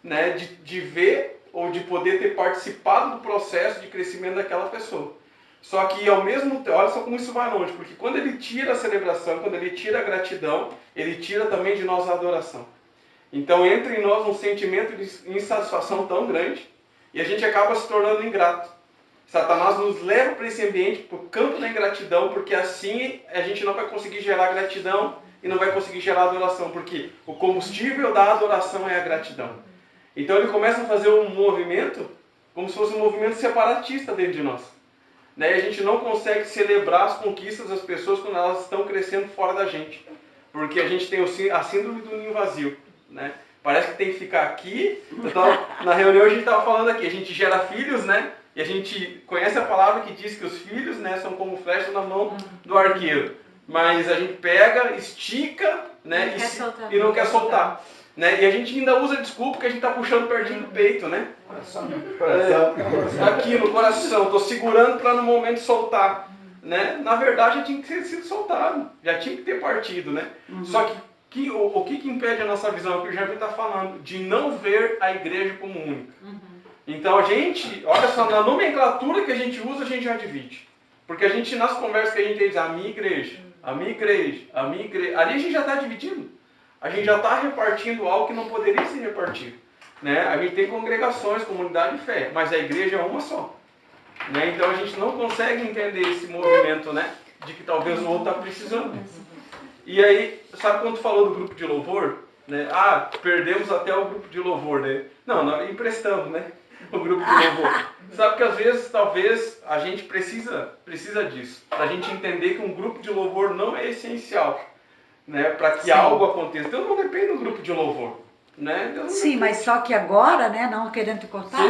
né, de ver ou de poder ter participado do processo de crescimento daquela pessoa. Só que ao mesmo tempo, olha só como isso vai longe, porque quando ele tira a celebração, quando ele tira a gratidão, ele tira também de nós a adoração. Então entra em nós um sentimento de insatisfação tão grande e a gente acaba se tornando ingrato. Satanás nos leva para esse ambiente, para o campo da ingratidão, porque assim a gente não vai conseguir gerar gratidão e não vai conseguir gerar adoração, porque o combustível da adoração é a gratidão. Então ele começa a fazer um movimento como se fosse um movimento separatista dentro de nós. E a gente não consegue celebrar as conquistas das pessoas quando elas estão crescendo fora da gente. Porque a gente tem a síndrome do ninho vazio, né? Parece que tem que ficar aqui. Na reunião a gente estava falando aqui, a gente gera filhos, né? E a gente conhece a palavra que diz que os filhos, né, são como flechas na mão do arqueiro. Mas a gente pega, estica, né, e não quer soltar. Né? E a gente ainda usa desculpa que a gente está puxando pertinho do peito, né? Aqui no coração, estou segurando para no momento soltar. Né? Na verdade, já tinha que ter sido soltado, já tinha que ter partido, né? Só que o que impede a nossa visão, é o que o Jair está falando, de não ver a igreja como única. Então a gente, olha só, na nomenclatura que a gente usa, a gente já divide. Porque a gente, nas conversas que a gente tem, diz a minha igreja, a minha igreja, a minha igreja, ali a gente já está dividindo. A gente já está repartindo algo que não poderia ser repartido. Né? A gente tem congregações, comunidade de fé, mas a igreja é uma só. Né? Então a gente não consegue entender esse movimento, né, de que talvez o outro está precisando. E aí, sabe quando tu falou do grupo de louvor? Né? Ah, perdemos até o grupo de louvor, né? Não, nós emprestamos, né? O grupo de louvor. Sabe que às vezes, talvez, a gente precisa disso. Para a gente entender que um grupo de louvor não é essencial, né, para que algo aconteça. Deus não depende do grupo de louvor. Né? Sim, mas só que agora, né, não querendo te cortar,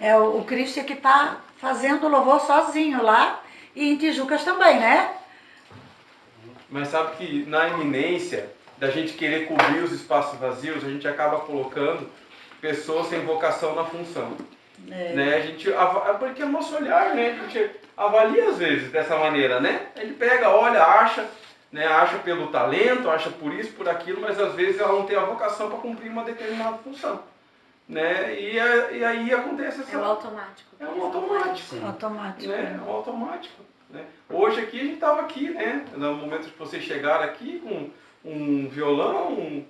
é o Cristo que está fazendo o louvor sozinho lá e em Tijucas também, né? Mas sabe que na iminência da gente querer cobrir os espaços vazios, a gente acaba colocando pessoas sem vocação na função. Né? A gente, porque é o nosso olhar, né? A gente avalia às vezes dessa maneira, né? Ele pega, olha, acha, né? Acha pelo talento, acha por isso, por aquilo, mas às vezes ela não tem a vocação para cumprir uma determinada função, né? E aí acontece essa... É o automático. É um automático. Sim. Automático. Né? É um automático. Né? Hoje aqui a gente estava aqui, né? No momento que vocês chegaram aqui com um violão,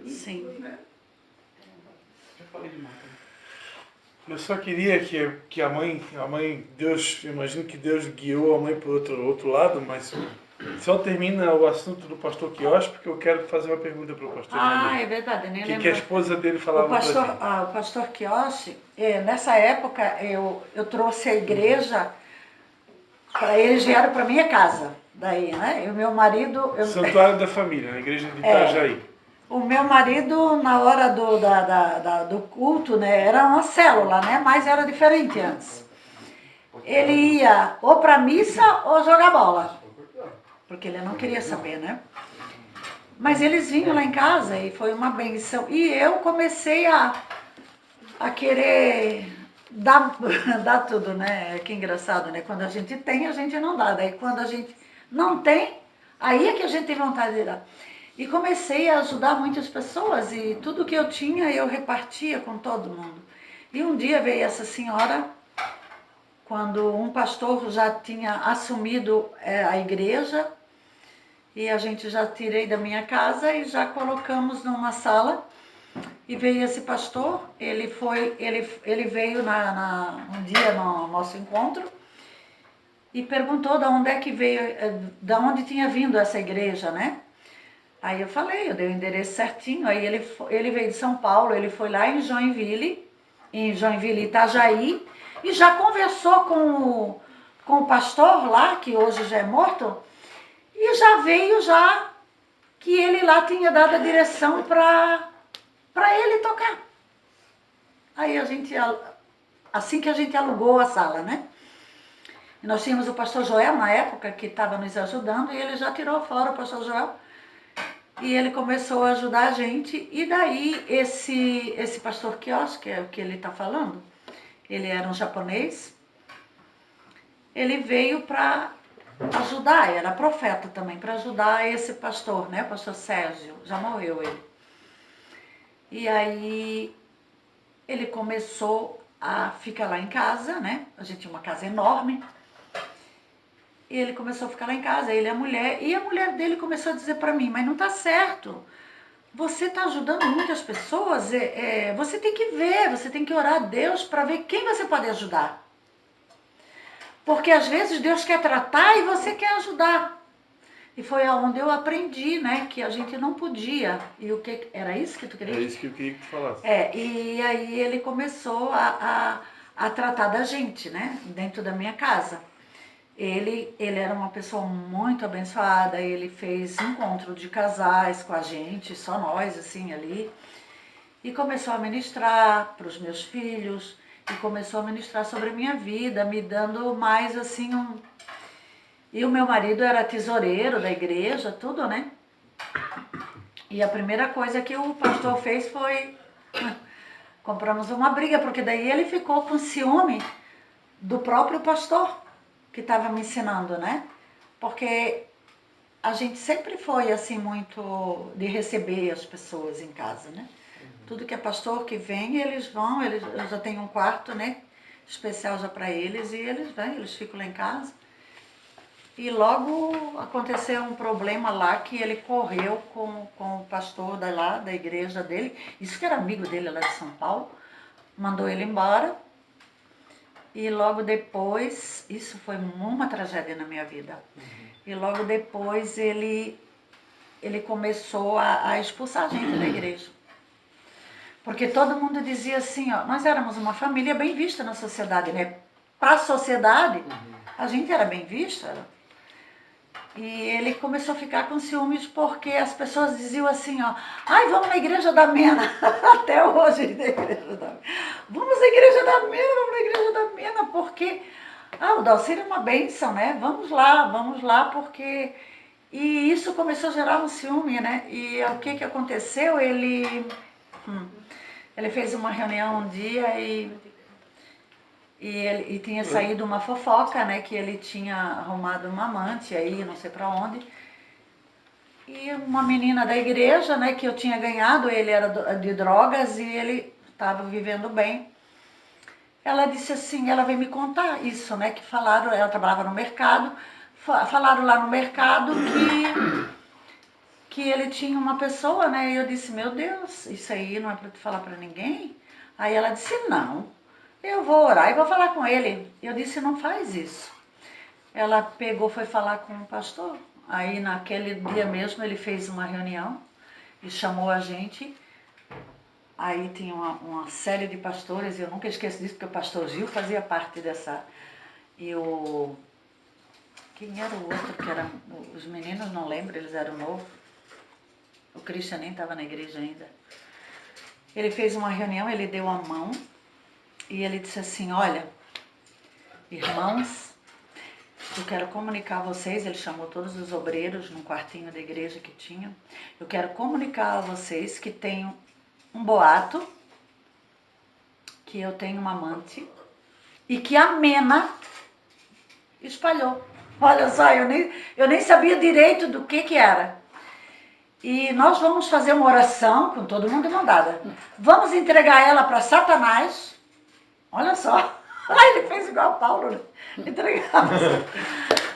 Sim. né? Já falei demais. Eu só queria que a mãe, Deus, eu imagino que Deus guiou a mãe para outro lado, mas só termina o assunto do pastor Quiosque, porque eu quero fazer uma pergunta para o pastor. Ah, é verdade, nem que lembro. a esposa dele falava para gente. O pastor Quiosque, nessa época eu trouxe a igreja, para eles vieram para minha casa, daí, né? E o meu marido... Santuário da Família, na igreja de Itajaí. O meu marido, na hora do culto, né, era uma célula, né, mas era diferente antes. Ele ia ou para missa ou jogar bola, porque ele não queria saber, né? Mas eles vinham lá em casa e foi uma benção. E eu comecei a querer dar tudo, né? Que engraçado, né? Quando a gente tem, a gente não dá. Daí quando a gente não tem, aí é que a gente tem vontade de dar. E comecei a ajudar muitas pessoas e tudo que eu tinha eu repartia com todo mundo. E um dia veio essa senhora, quando um pastor já tinha assumido a igreja, e a gente já tirei da minha casa e já colocamos numa sala. E veio esse pastor, ele veio um dia no nosso encontro e perguntou de onde é que veio, de onde tinha vindo essa igreja, né? Aí eu falei, eu dei o endereço certinho, aí ele veio de São Paulo, ele foi lá em Joinville, Itajaí, e já conversou com o pastor lá, que hoje já é morto, e já veio que ele lá tinha dado a direção para ele tocar. Aí assim que a gente alugou a sala, né? E nós tínhamos o pastor Joel na época, que estava nos ajudando, e ele já tirou fora o pastor Joel. E ele começou a ajudar a gente, e daí esse pastor Quiosque, que é o que ele está falando, ele era um japonês, ele veio para ajudar, era profeta também, para ajudar esse pastor, né, o pastor Sérgio, já morreu ele. E aí ele começou a ficar lá em casa, né, a gente tinha uma casa enorme, e ele começou a ficar lá em casa, ele e a mulher dele começou a dizer para mim, mas não tá certo, você tá ajudando muitas pessoas, você tem que ver, você tem que orar a Deus para ver quem você pode ajudar. Porque às vezes Deus quer tratar e você quer ajudar. E foi aonde eu aprendi, né, que a gente não podia. E o que era isso que tu queria? É isso que eu queria que tu falasse. E aí ele começou a tratar da gente, né, dentro da minha casa. Ele era uma pessoa muito abençoada, ele fez encontro de casais com a gente, só nós, assim, ali. E começou a ministrar para os meus filhos, e começou a ministrar sobre a minha vida, me dando mais, assim, E o meu marido era tesoureiro da igreja, tudo, né? E a primeira coisa que o pastor fez foi... Compramos uma briga, porque daí ele ficou com ciúme do próprio pastor que estava me ensinando, né? Porque a gente sempre foi assim muito de receber as pessoas em casa, né? Tudo que é pastor que vem, eles vão, eu já tenho um quarto, né? Especial já para eles, e eles vêm, eles ficam lá em casa. E logo aconteceu um problema lá que ele correu com o pastor da igreja dele, isso que era amigo dele lá de São Paulo, mandou ele embora. E logo depois, isso foi uma tragédia na minha vida. E logo depois ele começou a expulsar a gente da igreja. Porque todo mundo dizia assim, ó, nós éramos uma família bem vista na sociedade, né? Para a sociedade, a gente era bem vista. E ele começou a ficar com ciúmes porque as pessoas diziam assim, ó, ai, vamos na igreja da Mena, até hoje na igreja da Mena. Vamos na igreja da Mena, porque o Dalcir é uma bênção, né? Vamos lá, porque... E isso começou a gerar um ciúme, né? E o que aconteceu? Ele fez uma reunião um dia E tinha saído uma fofoca, né? Que ele tinha arrumado uma amante aí, não sei pra onde. E uma menina da igreja, né? Que eu tinha ganhado, ele era de drogas e ele estava vivendo bem. Ela disse assim, ela veio me contar isso, né? Que falaram, ela trabalhava no mercado, falaram lá no mercado que ele tinha uma pessoa, né? E eu disse, meu Deus, isso aí não é para te falar para ninguém? Aí ela disse, não, eu vou orar e vou falar com ele. Eu disse, não faz isso. Ela pegou, foi falar com o pastor. Aí naquele dia mesmo ele fez uma reunião e chamou a gente. Aí tinha uma série de pastores, eu nunca esqueço disso, porque o pastor Gil fazia parte dessa. E o... Quem era o outro que era... Os meninos, não lembro, eles eram novos. O Christian nem estava na igreja ainda. Ele fez uma reunião, ele deu a mão e ele disse assim, olha, irmãos, eu quero comunicar a vocês, ele chamou todos os obreiros num quartinho da igreja que tinha. Eu quero comunicar a vocês que tem um boato, que eu tenho uma amante e que a Mena espalhou. Olha só, eu nem sabia direito do que era. E nós vamos fazer uma oração, com todo mundo de mão dada. Vamos entregar ela para Satanás. Olha só. Ele fez igual a Paulo, né?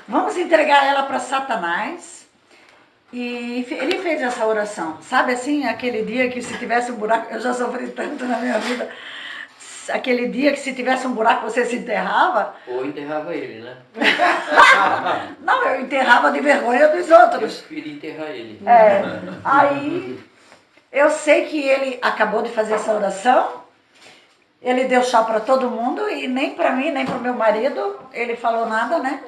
Vamos entregar ela para Satanás. E ele fez essa oração. Sabe assim, aquele dia que se tivesse um buraco... Eu já sofri tanto na minha vida. Aquele dia que se tivesse um buraco você se enterrava. Ou enterrava ele, né? Não, eu enterrava de vergonha dos outros. Eu queria enterrar ele. Aí eu sei que ele acabou de fazer essa oração. Ele deu chá para todo mundo e nem para mim, nem para o meu marido, ele falou nada, né?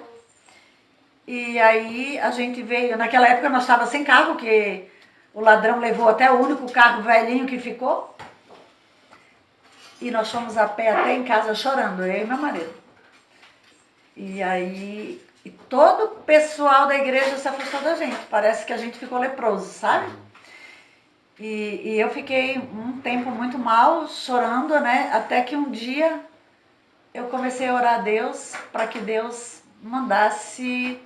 E aí a gente veio, naquela época nós estávamos sem carro, que o ladrão levou até o único carro velhinho que ficou. E nós fomos a pé até em casa chorando, eu e meu marido. E aí todo o pessoal da igreja se afastou da gente, parece que a gente ficou leproso, sabe? E eu fiquei um tempo muito mal, chorando, né? Até que um dia eu comecei a orar a Deus para que Deus mandasse,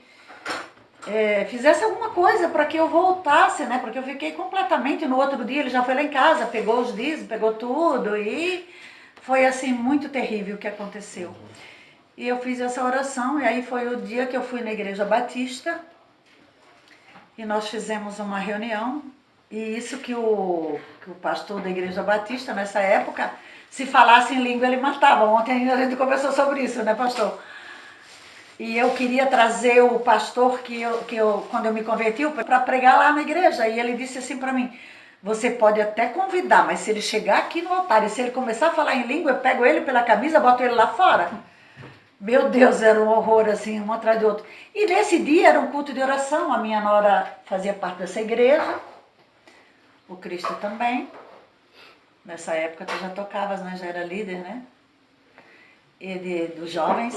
fizesse alguma coisa para que eu voltasse, né? Porque eu fiquei completamente, no outro dia ele já foi lá em casa, pegou os dízimos, pegou tudo e foi assim muito terrível o que aconteceu. E eu fiz essa oração e aí foi o dia que eu fui na igreja batista e nós fizemos uma reunião. E isso que o pastor da igreja batista, nessa época, se falasse em língua ele matava. Ontem a gente conversou sobre isso, né, pastor? E eu queria trazer o pastor quando eu me converti, para pregar lá na igreja. E ele disse assim para mim, você pode até convidar, mas se ele chegar aqui no altar e se ele começar a falar em língua, eu pego ele pela camisa, boto ele lá fora. Meu Deus, era um horror assim, um atrás do outro. E nesse dia era um culto de oração, a minha nora fazia parte dessa igreja. O Cristo também. Nessa época tu já tocavas, né? Já era líder, né? Dos jovens.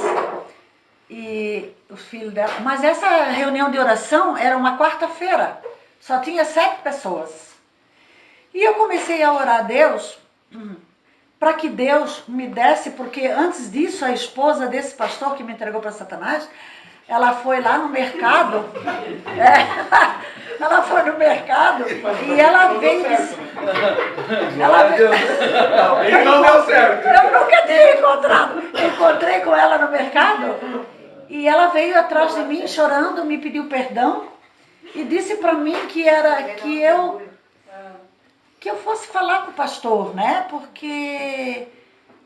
E os filhos dela. Mas essa reunião de oração era uma quarta-feira. Só tinha 7 pessoas. E eu comecei a orar a Deus para que Deus me desse, porque antes disso a esposa desse pastor que me entregou para Satanás, ela foi lá no mercado. Ela foi no mercado e ela veio. Não deu certo. Eu nunca tinha encontrado. Encontrei com ela no mercado e ela veio atrás de mim chorando, me pediu perdão e disse para mim que eu fosse falar com o pastor, né? Porque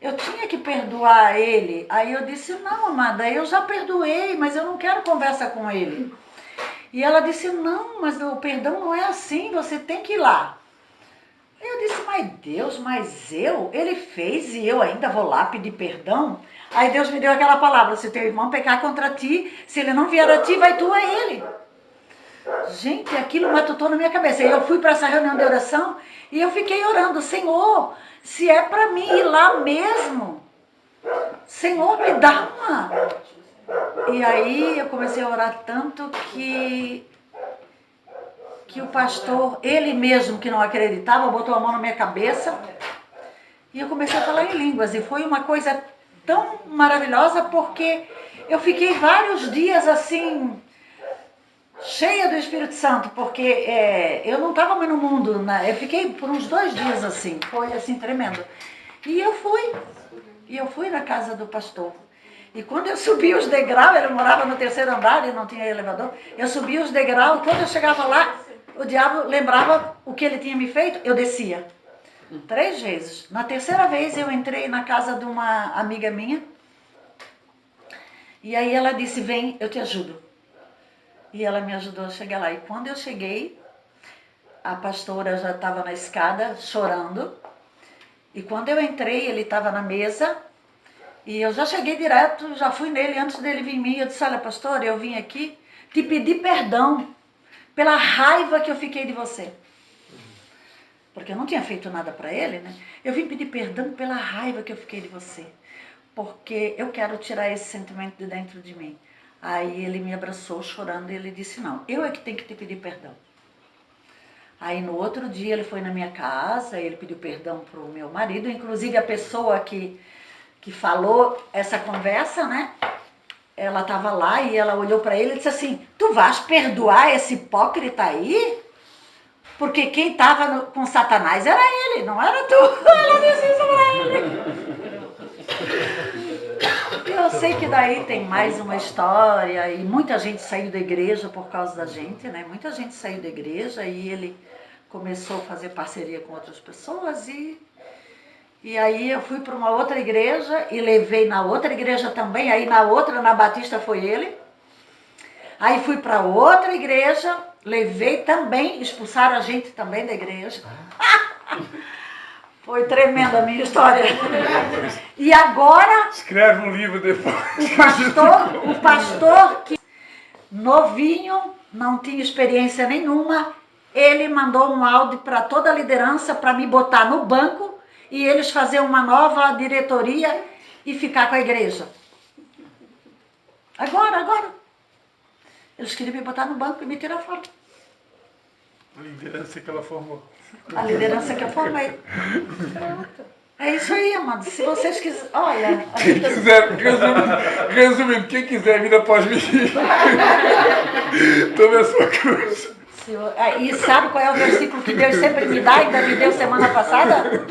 eu tinha que perdoar ele. Aí eu disse, não, amada, eu já perdoei, mas eu não quero conversa com ele. E ela disse, não, mas o perdão não é assim, você tem que ir lá. Aí eu disse, mas Deus, ele fez e eu ainda vou lá pedir perdão? Aí Deus me deu aquela palavra, se teu irmão pecar contra ti, se ele não vier a ti, vai tu a ele. Gente, aquilo matutou na minha cabeça. E eu fui para essa reunião de oração e eu fiquei orando, Senhor, se é para mim ir lá mesmo, Senhor, me dá uma. E aí eu comecei a orar tanto que o pastor, ele mesmo que não acreditava, botou a mão na minha cabeça e eu comecei a falar em línguas. E foi uma coisa tão maravilhosa, porque eu fiquei vários dias assim, cheia do Espírito Santo, porque eu não estava mais no mundo, né? Eu fiquei por uns 2 dias assim, foi assim tremendo. E eu fui na casa do pastor. E quando eu subi os degraus, ele morava no 3º andar e não tinha elevador, eu subi os degraus, quando eu chegava lá, o diabo lembrava o que ele tinha me feito, eu descia. 3 vezes. Na 3ª vez eu entrei na casa de uma amiga minha, e aí ela disse, vem, eu te ajudo. E ela me ajudou a chegar lá. E quando eu cheguei, a pastora já estava na escada, chorando. E quando eu entrei, ele estava na mesa. E eu já cheguei direto, já fui nele antes dele vir em mim. Eu disse, olha, pastor, eu vim aqui te pedir perdão pela raiva que eu fiquei de você. Porque eu não tinha feito nada para ele, né? Eu vim pedir perdão pela raiva que eu fiquei de você. Porque eu quero tirar esse sentimento de dentro de mim. Aí ele me abraçou chorando e ele disse, não, eu é que tenho que te pedir perdão. Aí no outro dia ele foi na minha casa, ele pediu perdão para o meu marido, inclusive a pessoa que falou essa conversa, né? Ela estava lá e ela olhou para ele e disse assim, tu vais perdoar esse hipócrita aí? Porque quem estava com Satanás era ele, não era tu. Ela disse isso para ele. Eu sei que daí tem mais uma história e muita gente saiu da igreja por causa da gente, né? Muita gente saiu da igreja e ele começou a fazer parceria com outras pessoas e aí eu fui para uma outra igreja e levei na outra igreja também, aí na outra, na Batista, foi ele. Aí fui para outra igreja, levei também, expulsaram a gente também da igreja. Foi tremenda a minha história. E agora... Escreve um livro depois. O pastor que novinho, não tinha experiência nenhuma, ele mandou um áudio para toda a liderança para me botar no banco e eles fazer uma nova diretoria e ficar com a igreja. Agora. Eles queriam me botar no banco e me tirar fora. A liderança que ela formou. A liderança que eu formei. É isso aí, amado. Se vocês quiserem... Olha... Quem quiser, resumindo, quem quiser vir após mim, tome a sua cruz. E sabe qual é o versículo que Deus sempre me dá, ainda me deu semana passada?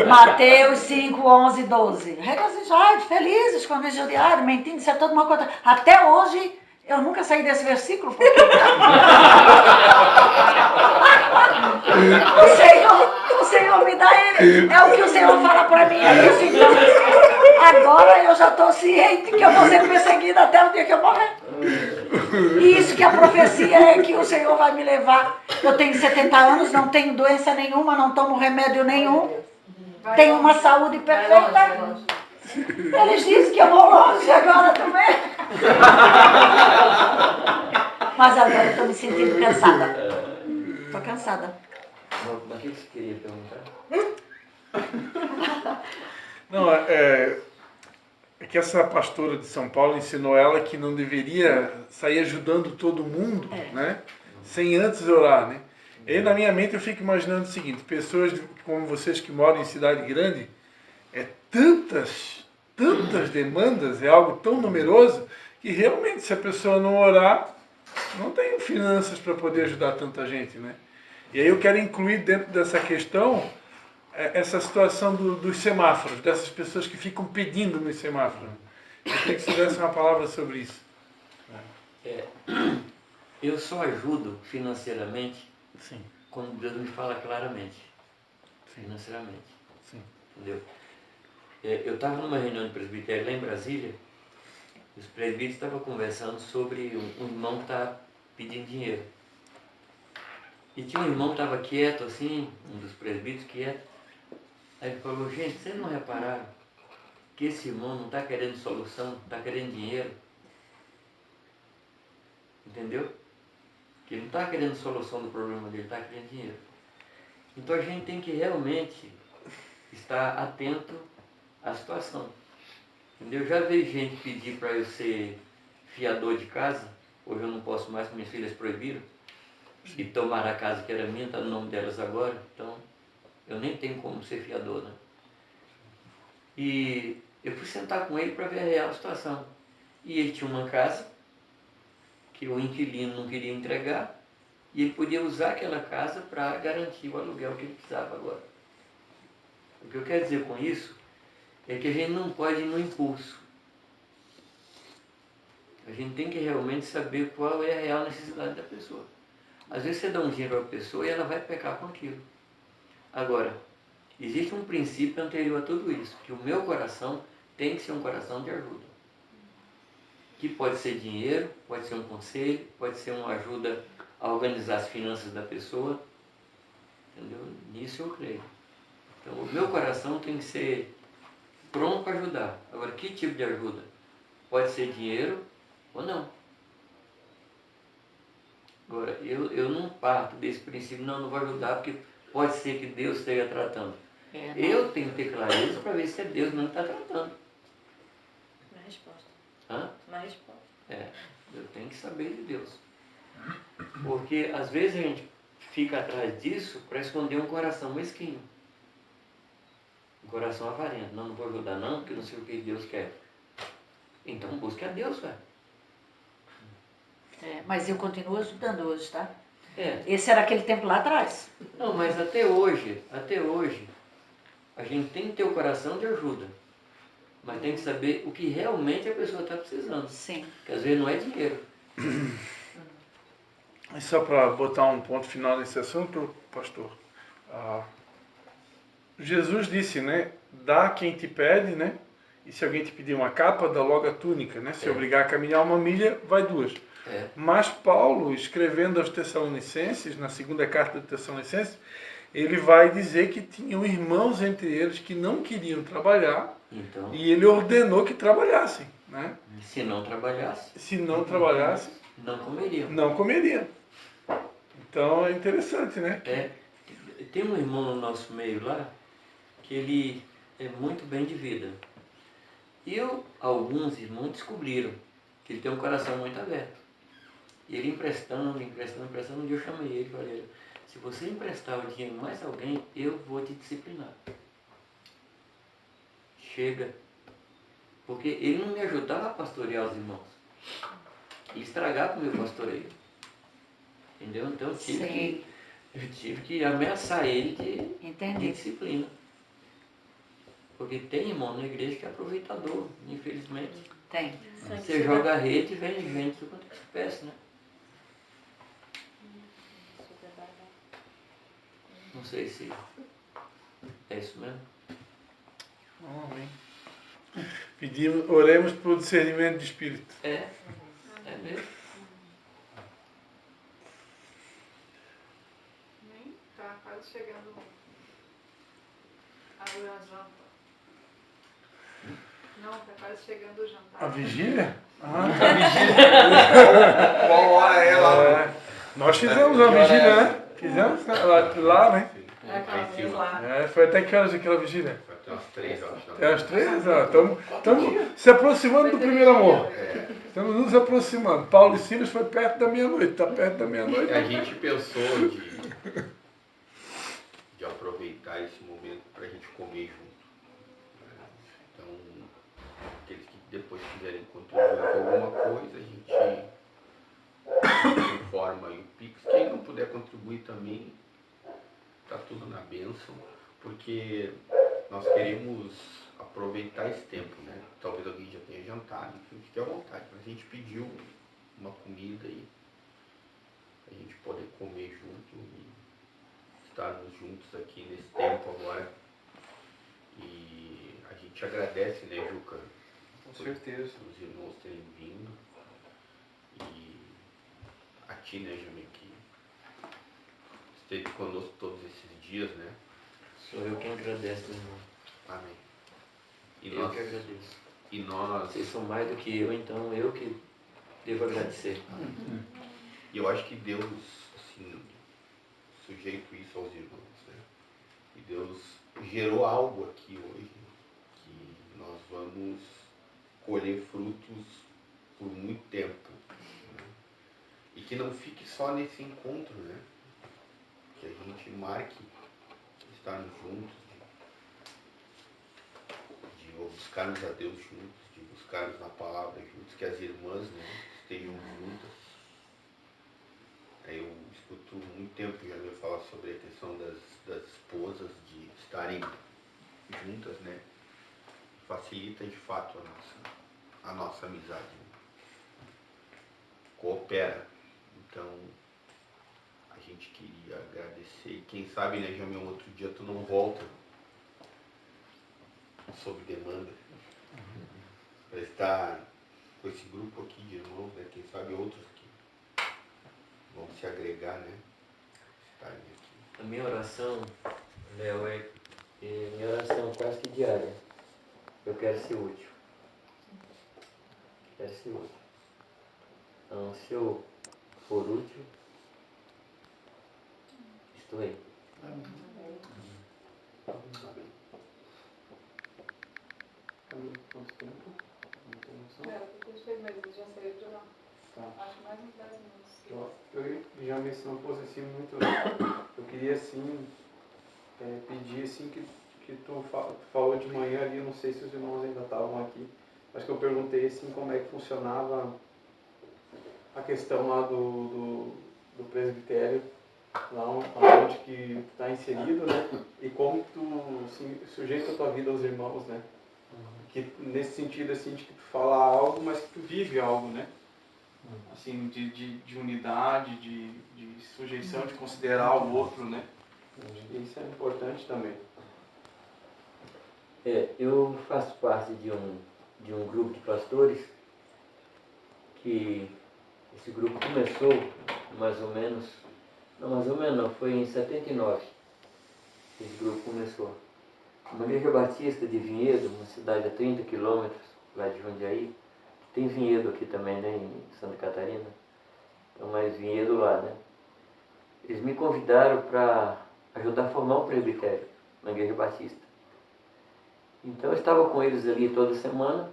Mateus 5, 11, 12. Regozijai, felizes quando injuriarem, mentindo, isso é toda uma coisa. Até hoje, eu nunca saí desse versículo, porque... o Senhor me dá ele. É o que o Senhor fala para mim. É isso, então. Agora eu já estou ciente que eu vou ser perseguida até o dia que eu morrer. E isso que a profecia é que o Senhor vai me levar. Eu tenho 70 anos, não tenho doença nenhuma, não tomo remédio nenhum. Tenho uma saúde perfeita. Eles dizem que eu vou longe agora também. Mas agora eu estou me sentindo cansada. Estou cansada. Mas o que você queria perguntar? Não, é que essa pastora de São Paulo ensinou ela que não deveria sair ajudando todo mundo, né? Sem antes orar, né? E aí na minha mente eu fico imaginando o seguinte, pessoas como vocês que moram em cidade grande, tantas demandas, é algo tão numeroso, que realmente se a pessoa não orar, não tem finanças para poder ajudar tanta gente, né? E aí eu quero incluir dentro dessa questão essa situação dos semáforos, dessas pessoas que ficam pedindo nos semáforos. Eu queria que você desse uma palavra sobre isso. Eu só ajudo financeiramente Sim. quando Deus me fala claramente. Sim. Financeiramente. Sim. Entendeu? Eu estava numa reunião de presbitério lá em Brasília, e os presbíteros estavam conversando sobre um irmão que estava pedindo dinheiro. E tinha um irmão que estava quieto assim, um dos presbíteros quieto. Aí ele falou, gente, vocês não repararam que esse irmão não está querendo solução, está querendo dinheiro? Entendeu? Que ele não está querendo solução do problema dele, está querendo dinheiro. Então a gente tem que realmente estar atento à situação. Entendeu? Eu já vi gente pedir para eu ser fiador de casa, hoje eu não posso mais, minhas filhas proibiram, e tomar a casa que era minha, está no nome delas agora, então eu nem tenho como ser fiador, né? E Eu fui sentar com ele para ver a real situação. E ele tinha uma casa que o inquilino não queria entregar e ele podia usar aquela casa para garantir o aluguel que ele precisava agora. O que eu quero dizer com isso é que a gente não pode ir no impulso. A gente tem que realmente saber qual é a real necessidade da pessoa. Às vezes você dá um dinheiro para a pessoa e ela vai pecar com aquilo. Agora, existe um princípio anterior a tudo isso, que o meu coração tem que ser um coração de ajuda. Que pode ser dinheiro, pode ser um conselho, pode ser uma ajuda a organizar as finanças da pessoa. Entendeu? Nisso eu creio. Então, o meu coração tem que ser pronto para ajudar. Agora, que tipo de ajuda? Pode ser dinheiro ou não. Agora, eu não parto desse princípio, não vou ajudar, porque pode ser que Deus esteja tratando. Eu tenho que ter clareza para ver se é Deus mesmo que está tratando. Uma resposta. Hã? Uma resposta. Eu tenho que saber de Deus. Porque às vezes a gente fica atrás disso para esconder um coração mesquinho. Um coração avarento. Não vou ajudar não, porque não sei o que Deus quer. Então busque a Deus, velho. Mas eu continuo ajudando hoje, tá? É. Esse era aquele tempo lá atrás. Não, mas até hoje, a gente tem que ter o coração de ajuda. Mas tem que saber o que realmente a pessoa está precisando. Sim. Porque às vezes não é dinheiro. E só para botar um ponto final nesse assunto, pastor, Jesus disse, né? Dá quem te pede, né? E se alguém te pedir uma capa, dá logo a túnica, né? Se obrigar a caminhar 1 milha, vai 2. Mas Paulo, escrevendo aos Tessalonicenses, na segunda carta de Tessalonicenses, ele vai dizer que tinham irmãos entre eles que não queriam trabalhar, então, e ele ordenou que trabalhassem, né? Se não trabalhasse, não não comeriam. Então é interessante, né? Tem um irmão no nosso meio lá, que ele é muito bem de vida. E alguns irmãos descobriram que ele tem um coração muito aberto. E ele emprestando, um dia eu chamei ele e falei, se você emprestar o dinheiro a mais alguém, eu vou te disciplinar. Chega. Porque ele não me ajudava a pastorear os irmãos. Ele estragava o meu pastoreio. Entendeu? Então eu tive que ameaçar ele de disciplina. Porque tem irmão na igreja que é aproveitador, infelizmente. Tem. Você joga a rede e vende tudo quanto é espécie, né? Não sei se é isso mesmo. Amém. Oremos por discernimento de espírito. É mesmo. Tá quase chegando a janta. Não, tá quase chegando o jantar. A vigília? A vigília. Qual hora é lá? Nós fizemos a vigília, né? Fizemos lá, né? Aquela vez lá. Foi até que horas aquela vigília? Foi até umas 3, eu acho. Até as 3? Estamos se aproximando do primeiro amor. Estamos nos aproximando. Paulo e Silas foi perto da meia-noite. Está perto da meia-noite. A gente pensou de aproveitar esse momento para a gente comer junto. Então, aqueles que depois quiserem contribuir com alguma coisa, a gente informa aí o Pix. Quem não puder contribuir também, está tudo na bênção, porque nós queremos aproveitar esse tempo, né? Talvez alguém já tenha jantado, enfim, fique à vontade. Mas a gente pediu uma comida e a gente poder comer junto e estarmos juntos aqui nesse tempo agora. E a gente agradece, né, Juca? Com certeza. Os irmãos terem vindo. E a ti, né, Jamie, que esteve conosco todos esses dias, né? Sou eu quem agradece, irmão. Amém. Eu que agradeço. E nós... Vocês são mais do que eu, então eu que devo agradecer. E eu acho que Deus, assim, sujeito isso aos irmãos, né? E Deus gerou algo aqui hoje, que nós vamos colher frutos por muito tempo. Né? E que não fique só nesse encontro, né? Que a gente marque estarmos juntos, de buscarmos a Deus juntos, de buscarmos na palavra juntos, que as irmãs, né, estejam juntas. Eu escuto muito tempo já me falar sobre a questão das esposas de estarem juntas, né? Facilita de fato a nossa amizade, né? Coopera. Então, a gente queria agradecer. E quem sabe, né, já um outro dia tu não volta sob demanda. Para estar com esse grupo aqui de irmãos, né? Quem sabe outros que vão se agregar, né? Estarem aqui. A minha oração, Léo, minha oração quase que diária. Eu quero ser útil. Quero ser útil. Então, se eu for útil, estou aí. Quanto tempo? Não tem noção? Porque fez, mas ele já saiu de lá. Tá. Acho que mais uns 10 minutos. Eu já me não fosse assim muito. Eu queria assim pedir assim que tu falou de manhã ali, eu não sei se os irmãos ainda estavam aqui, mas que eu perguntei assim como é que funcionava a questão lá do presbitério, lá onde que tu está inserido, né? E como que tu assim, sujeita a tua vida aos irmãos, né? Que nesse sentido assim de que tu fala algo, mas que tu vive algo, né? Assim, de unidade, de sujeição, de considerar o outro, né? Acho que isso é importante também. Eu faço parte de um grupo de pastores que esse grupo começou mais ou menos não, foi em 79 que esse grupo começou. Uma igreja batista de Vinhedo, uma cidade a 30 quilômetros lá de Jundiaí. Tem Vinhedo aqui também, né, em Santa Catarina. Então, mais Vinhedo lá, né? Eles me convidaram para ajudar a formar um presbitério na igreja batista. Então eu estava com eles ali toda semana.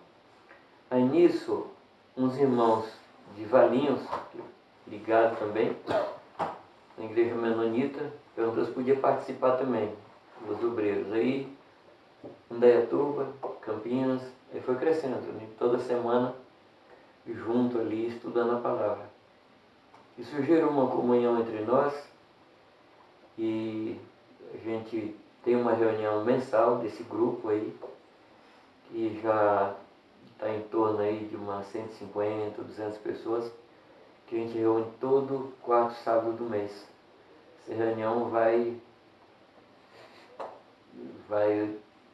Aí nisso, uns irmãos de Valinhos, ligados também, na igreja menonita, perguntou se podia participar também, os obreiros. Aí, Indaiatuba, Campinas, aí foi crescendo, né? Toda semana, junto ali, estudando a palavra. Isso gerou uma comunhão entre nós e a gente tem uma reunião mensal desse grupo aí, que já está em torno aí de umas 150, 200 pessoas, que a gente reúne todo quarto sábado do mês. Essa reunião vai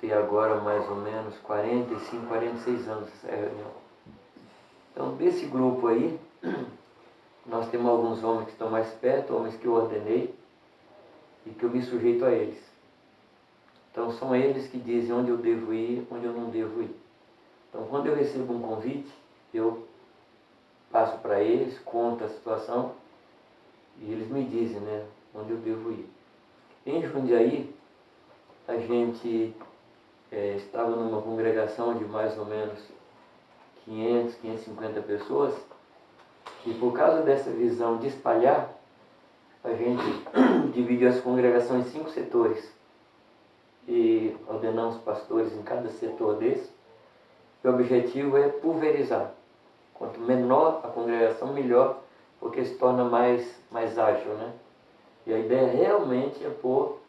ter agora mais ou menos 45, 46 anos essa reunião. Então, desse grupo aí, nós temos alguns homens que estão mais perto, homens que eu ordenei e que eu me sujeito a eles. Então, são eles que dizem onde eu devo ir, onde eu não devo ir. Então, quando eu recebo um convite, eu passo para eles, conto a situação e eles me dizem, né, onde eu devo ir. Em Jundiaí, a gente estava numa congregação de mais ou menos 500, 550 pessoas e por causa dessa visão de espalhar, a gente dividiu as congregações em 5 setores e ordenamos pastores em cada setor desse. O objetivo é pulverizar. Quanto menor a congregação, melhor, porque se torna mais ágil, né? E a ideia realmente é pôr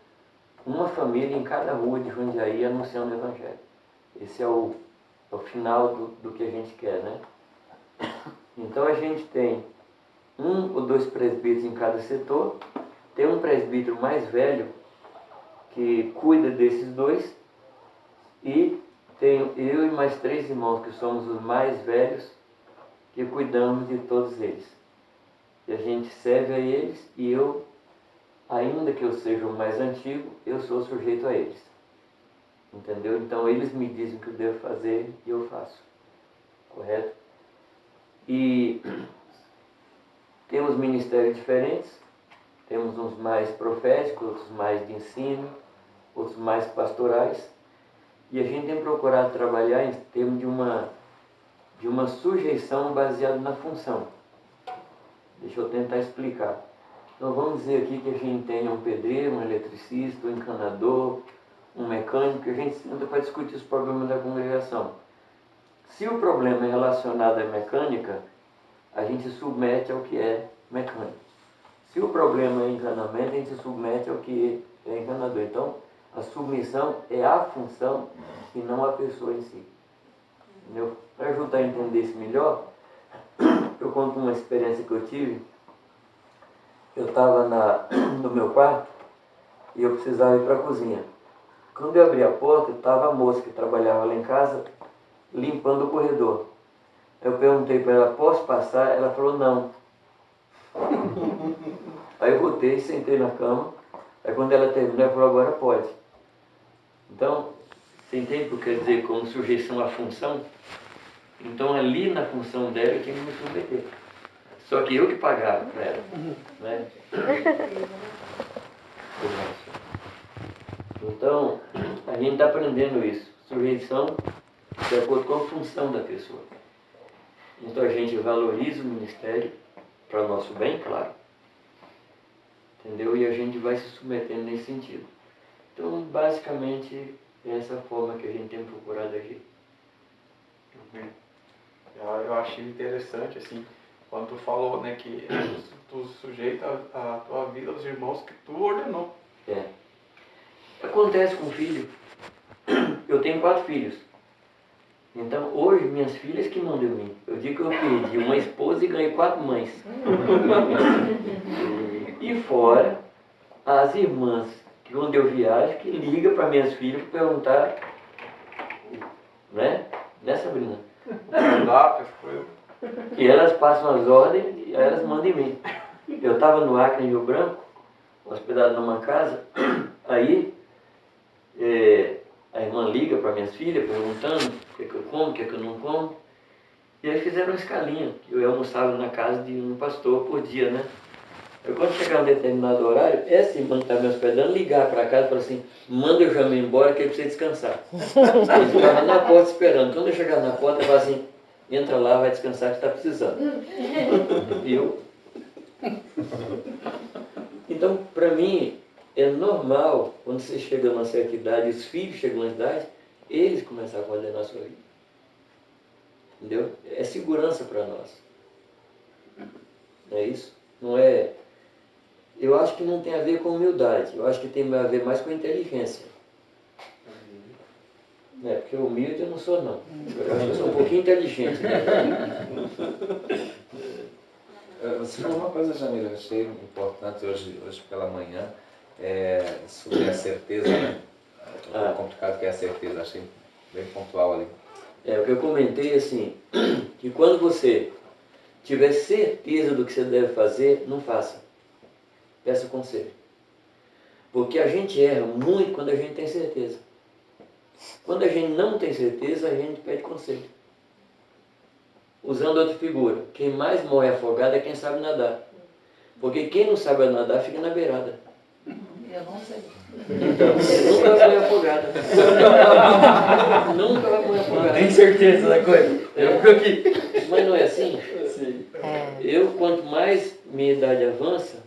uma família em cada rua de Jundiaí anunciando o Evangelho. Esse é o final do que a gente quer, né? Então a gente tem 1 ou 2 presbíteros em cada setor, tem um presbítero mais velho que cuida desses 2 e tenho eu e mais 3 irmãos que somos os mais velhos que cuidamos de todos eles. E a gente serve a eles e eu, ainda que eu seja o mais antigo, eu sou sujeito a eles. Entendeu? Então eles me dizem o que eu devo fazer e eu faço. Correto? E temos ministérios diferentes. Temos uns mais proféticos, outros mais de ensino, outros mais pastorais. E a gente tem procurado trabalhar em termos de uma sujeição baseada na função. Deixa eu tentar explicar. Então vamos dizer aqui que a gente tem um pedreiro, um eletricista, um encanador, um mecânico, que a gente senta para discutir os problemas da congregação. Se o problema é relacionado à mecânica, a gente se submete ao que é mecânico. Se o problema é encanamento, a gente se submete ao que é encanador. Então, a submissão é a função e não a pessoa em si. Para ajudar a entender isso melhor, eu conto uma experiência que eu tive. Eu estava no meu quarto e eu precisava ir para a cozinha. Quando eu abri a porta, estava a moça que trabalhava lá em casa limpando o corredor. Eu perguntei para ela, posso passar? Ela falou, não. Aí eu voltei, sentei na cama. Aí quando ela terminou, ela falou, agora pode. Então, você entende o que quer dizer como sujeição à função? Então ali na função dela eu tinha que me submeter. Só que eu que pagava para ela. Né? Então, a gente está aprendendo isso. Sujeição de acordo com a função da pessoa. Então a gente valoriza o ministério para o nosso bem, claro. Entendeu? E a gente vai se submetendo nesse sentido. Então, basicamente, é essa forma que a gente tem procurado agir. Eu achei interessante, assim, quando tu falou, né, que tu sujeita a tua vida aos irmãos que tu ordenou. É. Acontece com o filho. Eu tenho 4 filhos. Então, hoje, minhas filhas que mandam em mim. Eu digo que eu perdi uma esposa e ganhei 4 mães. E fora, as irmãs, que quando eu viajo, que ligam para minhas filhas para perguntar, né, Sabrina? Que elas passam as ordens e elas mandam em mim. Eu estava no Acre, em Rio Branco, hospedado numa casa, aí a irmã liga para minhas filhas perguntando o que é que eu como, o que é que eu não como. E aí fizeram uma escalinha, que eu almoçava na casa de um pastor por dia, né? Eu, quando chegar um determinado horário, essa irmã que está me hospedando ligar para casa e falar assim, manda eu já me embora que ele precisa descansar. Eu ficava na porta esperando. Quando eu chegar na porta, eu falava assim, entra lá, vai descansar que está precisando. E eu... Então, para mim, é normal, quando você chega a uma certa idade, os filhos chegam a uma idade, eles começam a coordenar a sua vida. Entendeu? É segurança para nós. Não é isso? Não é... Eu acho que não tem a ver com humildade. Eu acho que tem a ver mais com inteligência. Né? Porque humilde eu não sou, não. Eu acho que eu sou um pouquinho inteligente. Né? Você falou uma coisa, Jamila, eu achei importante hoje pela manhã, sobre a certeza, né? O complicado que é a certeza, achei bem pontual ali. O que eu comentei assim, que quando você tiver certeza do que você deve fazer, não faça. Peça conselho. Porque a gente erra muito quando a gente tem certeza. Quando a gente não tem certeza, a gente pede conselho. Usando outra figura, quem mais morre afogado é quem sabe nadar. Porque quem não sabe nadar fica na beirada. Eu não sei. Então, você nunca vai morrer afogado. Nunca vai morrer afogado. Tem certeza da coisa? Eu fico aqui. Mas não é assim? Sim. Eu, quanto mais minha idade avança,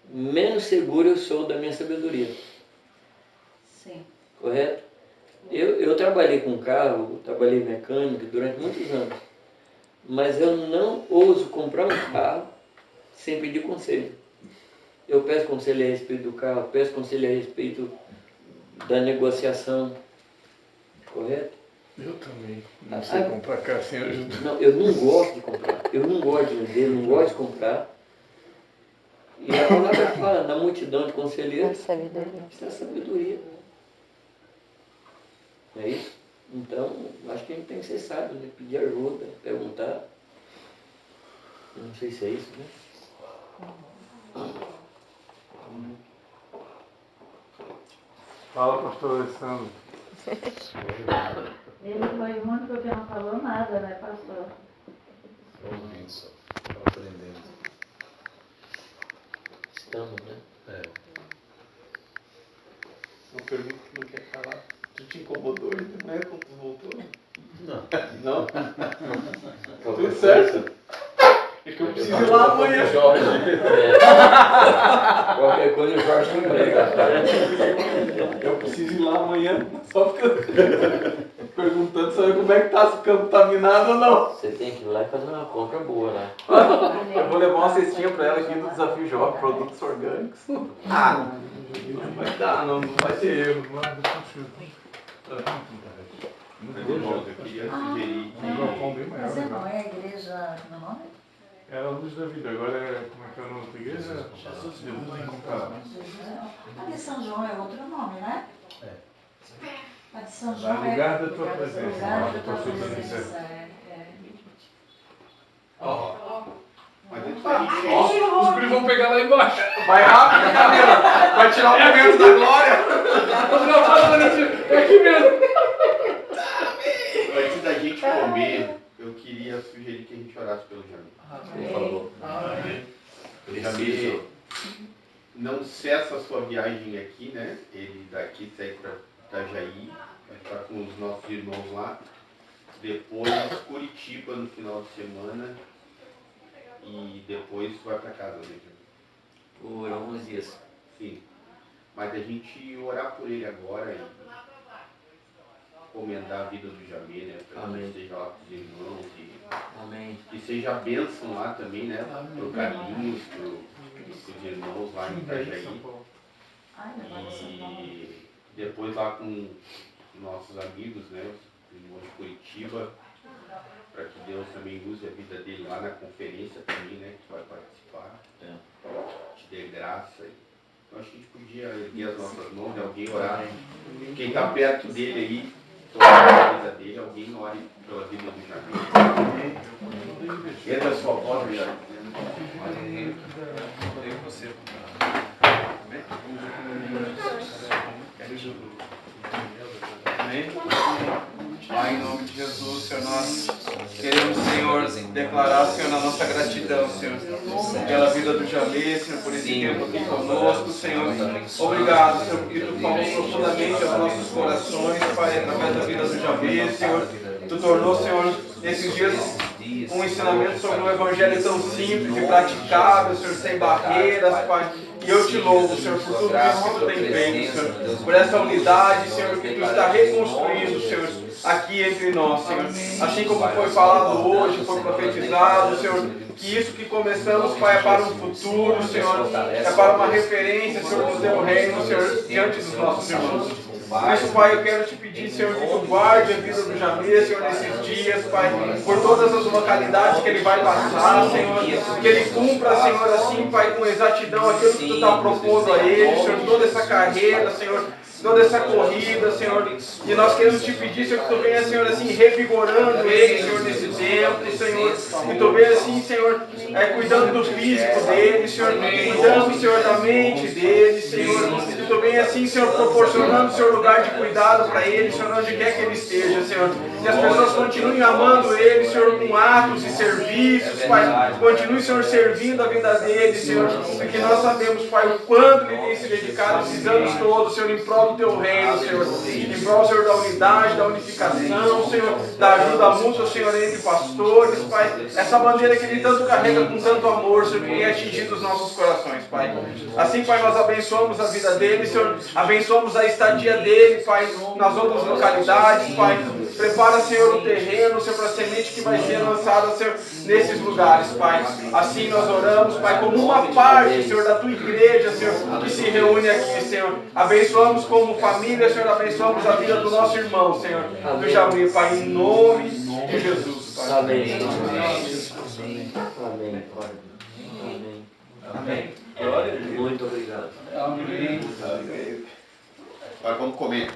menos seguro eu sou da minha sabedoria. Sim. Correto? Eu trabalhei com carro, trabalhei mecânica durante muitos anos. Mas eu não ouso comprar um carro sem pedir conselho. Eu peço conselho a respeito do carro, peço conselho a respeito da negociação. Correto? Eu também. Não sei comprar carro sem ajuda. Não, eu não gosto de comprar. Eu não gosto de vender, não gosto de comprar. E a palavra fala, na multidão de conselheiros, isso é sabedoria. Não é isso? Então, acho que a gente tem que ser sábio, né? Pedir ajuda, perguntar. Eu não sei se é isso, né? Fala, pastor Alessandro. Ele foi o único que não falou nada, né, pastor? Ouvindo só, aprendendo. Estamos, né? Uma pergunta que não quer falar. Tu te incomodou hoje de manhã quando tu voltou? Não. Não? Tudo certo? É que eu preciso ir lá amanhã. Jorge. Qualquer coisa o Jorge não briga. Eu preciso ir lá amanhã, só fica perguntando saber como é que tá, se contaminado ou não. Você tem que ir lá e fazer uma compra boa lá. Eu vou levar uma cestinha pra ela aqui do Desafio Jovem, produtos orgânicos. Ah, não vai dar, não vai ter erro. Mas, irmãos, eu queria sugerir que... Mas é a igreja, como é o nome? Era a Luz da Vida, agora é, como é que é o nome da igreja? Jesus Incomparável. A de São João é outro nome, né? A de São João Vai lugar da tua presença. lugar da tua Tua presença. Mas antes da gente... Os guris vão pegar lá embaixo. Vai rápido, Camila. Vai tirar o momento da glória. É aqui mesmo. Antes da gente comer, eu queria sugerir que a gente orasse pelo Jamil. Por favor. Jamil, não cessa a sua viagem aqui, né? Ele daqui segue para Itajaí, vai estar com os nossos irmãos lá. Depois Curitiba no final de semana. E depois vai para casa, né, Jamil? Por alguns dias. Sim. Mas a gente orar por ele agora e encomendar a vida do Jamil, né? Para que ele esteja lá com os irmãos e Amém. que seja a bênção lá também, né? Pro Carlinhos, pros irmãos lá em Itajaí. E depois lá com nossos amigos, né? Os irmãos de Curitiba, para que Deus também use a vida dele lá na conferência também, né? Que vai participar. Te dê graça. Então acho que a gente podia erguer as nossas mãos, né? Alguém orar. Quem está perto dele aí, toda a vida dele, alguém ore pela vida do Jamil. Entra a sua voz, Jamil. Odeio você. Amém? Pai, em nome de Jesus, Senhor, nós queremos, Senhor, declarar, Senhor, a nossa gratidão, Senhor, pela vida do Jamil, Senhor, por esse tempo aqui conosco, Senhor. Obrigado, Senhor, porque Tu falou profundamente aos nossos corações, Pai, através da vida do Jamil, Senhor. Tu tornou, Senhor, esses dias um ensinamento sobre um evangelho tão simples e praticável, Senhor, sem barreiras, Pai. E eu te louvo, Senhor, por tudo isso que Tu tem feito, Senhor. Por essa unidade, Senhor, que Tu está reconstruindo, Senhor, aqui entre nós, Senhor. Assim como foi falado hoje, foi profetizado, Senhor, que isso que começamos, Pai, é para um futuro, Senhor. É para uma referência, Senhor, no Teu reino, Senhor, diante dos nossos irmãos. Por isso, Pai, eu quero te pedir, Senhor, que Tu guarde a vida do Jamil, Senhor, nesses dias, Pai, por todas as localidades que ele vai passar, Senhor, que ele cumpra, Senhor, assim, Pai, com exatidão aquilo que Tu está propondo a ele, Senhor, toda essa carreira, Senhor, toda essa corrida, Senhor, e nós queremos te pedir, Senhor, que Tu venha, Senhor, assim, revigorando ele, Senhor, nesse tempo, Senhor, que Tu venha, assim, Senhor, cuidando do físico dele, Senhor, cuidando, Senhor, da mente dele, Senhor, que Tu venha, assim, Senhor, proporcionando, Senhor, lugar de cuidado para ele, Senhor, onde quer que ele esteja, Senhor, que as pessoas continuem amando ele, Senhor, com atos e serviços, Pai, continue, Senhor, servindo a vida dele, Senhor, porque nós sabemos, Pai, o quanto ele tem se dedicado esses anos todos, Senhor, em prol do Teu reino, Senhor, em prol, Senhor, da unidade, da unificação, Senhor, da ajuda mútua, Senhor, entre pastores, Pai, essa bandeira que ele tanto carrega com tanto amor, Senhor, que tem atingido os nossos corações, Pai. Assim, Pai, nós abençoamos a vida dele, Senhor, abençoamos a estadia dele, Pai, nas outras localidades, Pai. Prepara, Senhor, o terreno, Senhor, para a semente que vai ser lançada, Senhor, nesses lugares, Pai. Assim nós oramos, Pai, como uma parte, Senhor, da Tua igreja, Senhor, que se reúne aqui, Senhor. Abençoamos como família, Senhor, abençoamos a vida do nosso irmão, Senhor, do Jamil, Pai, em nome de Jesus, Pai. Amém. Amém. Amém. Amém. Glória a Deus. Muito obrigado. Amém. Agora vamos comer.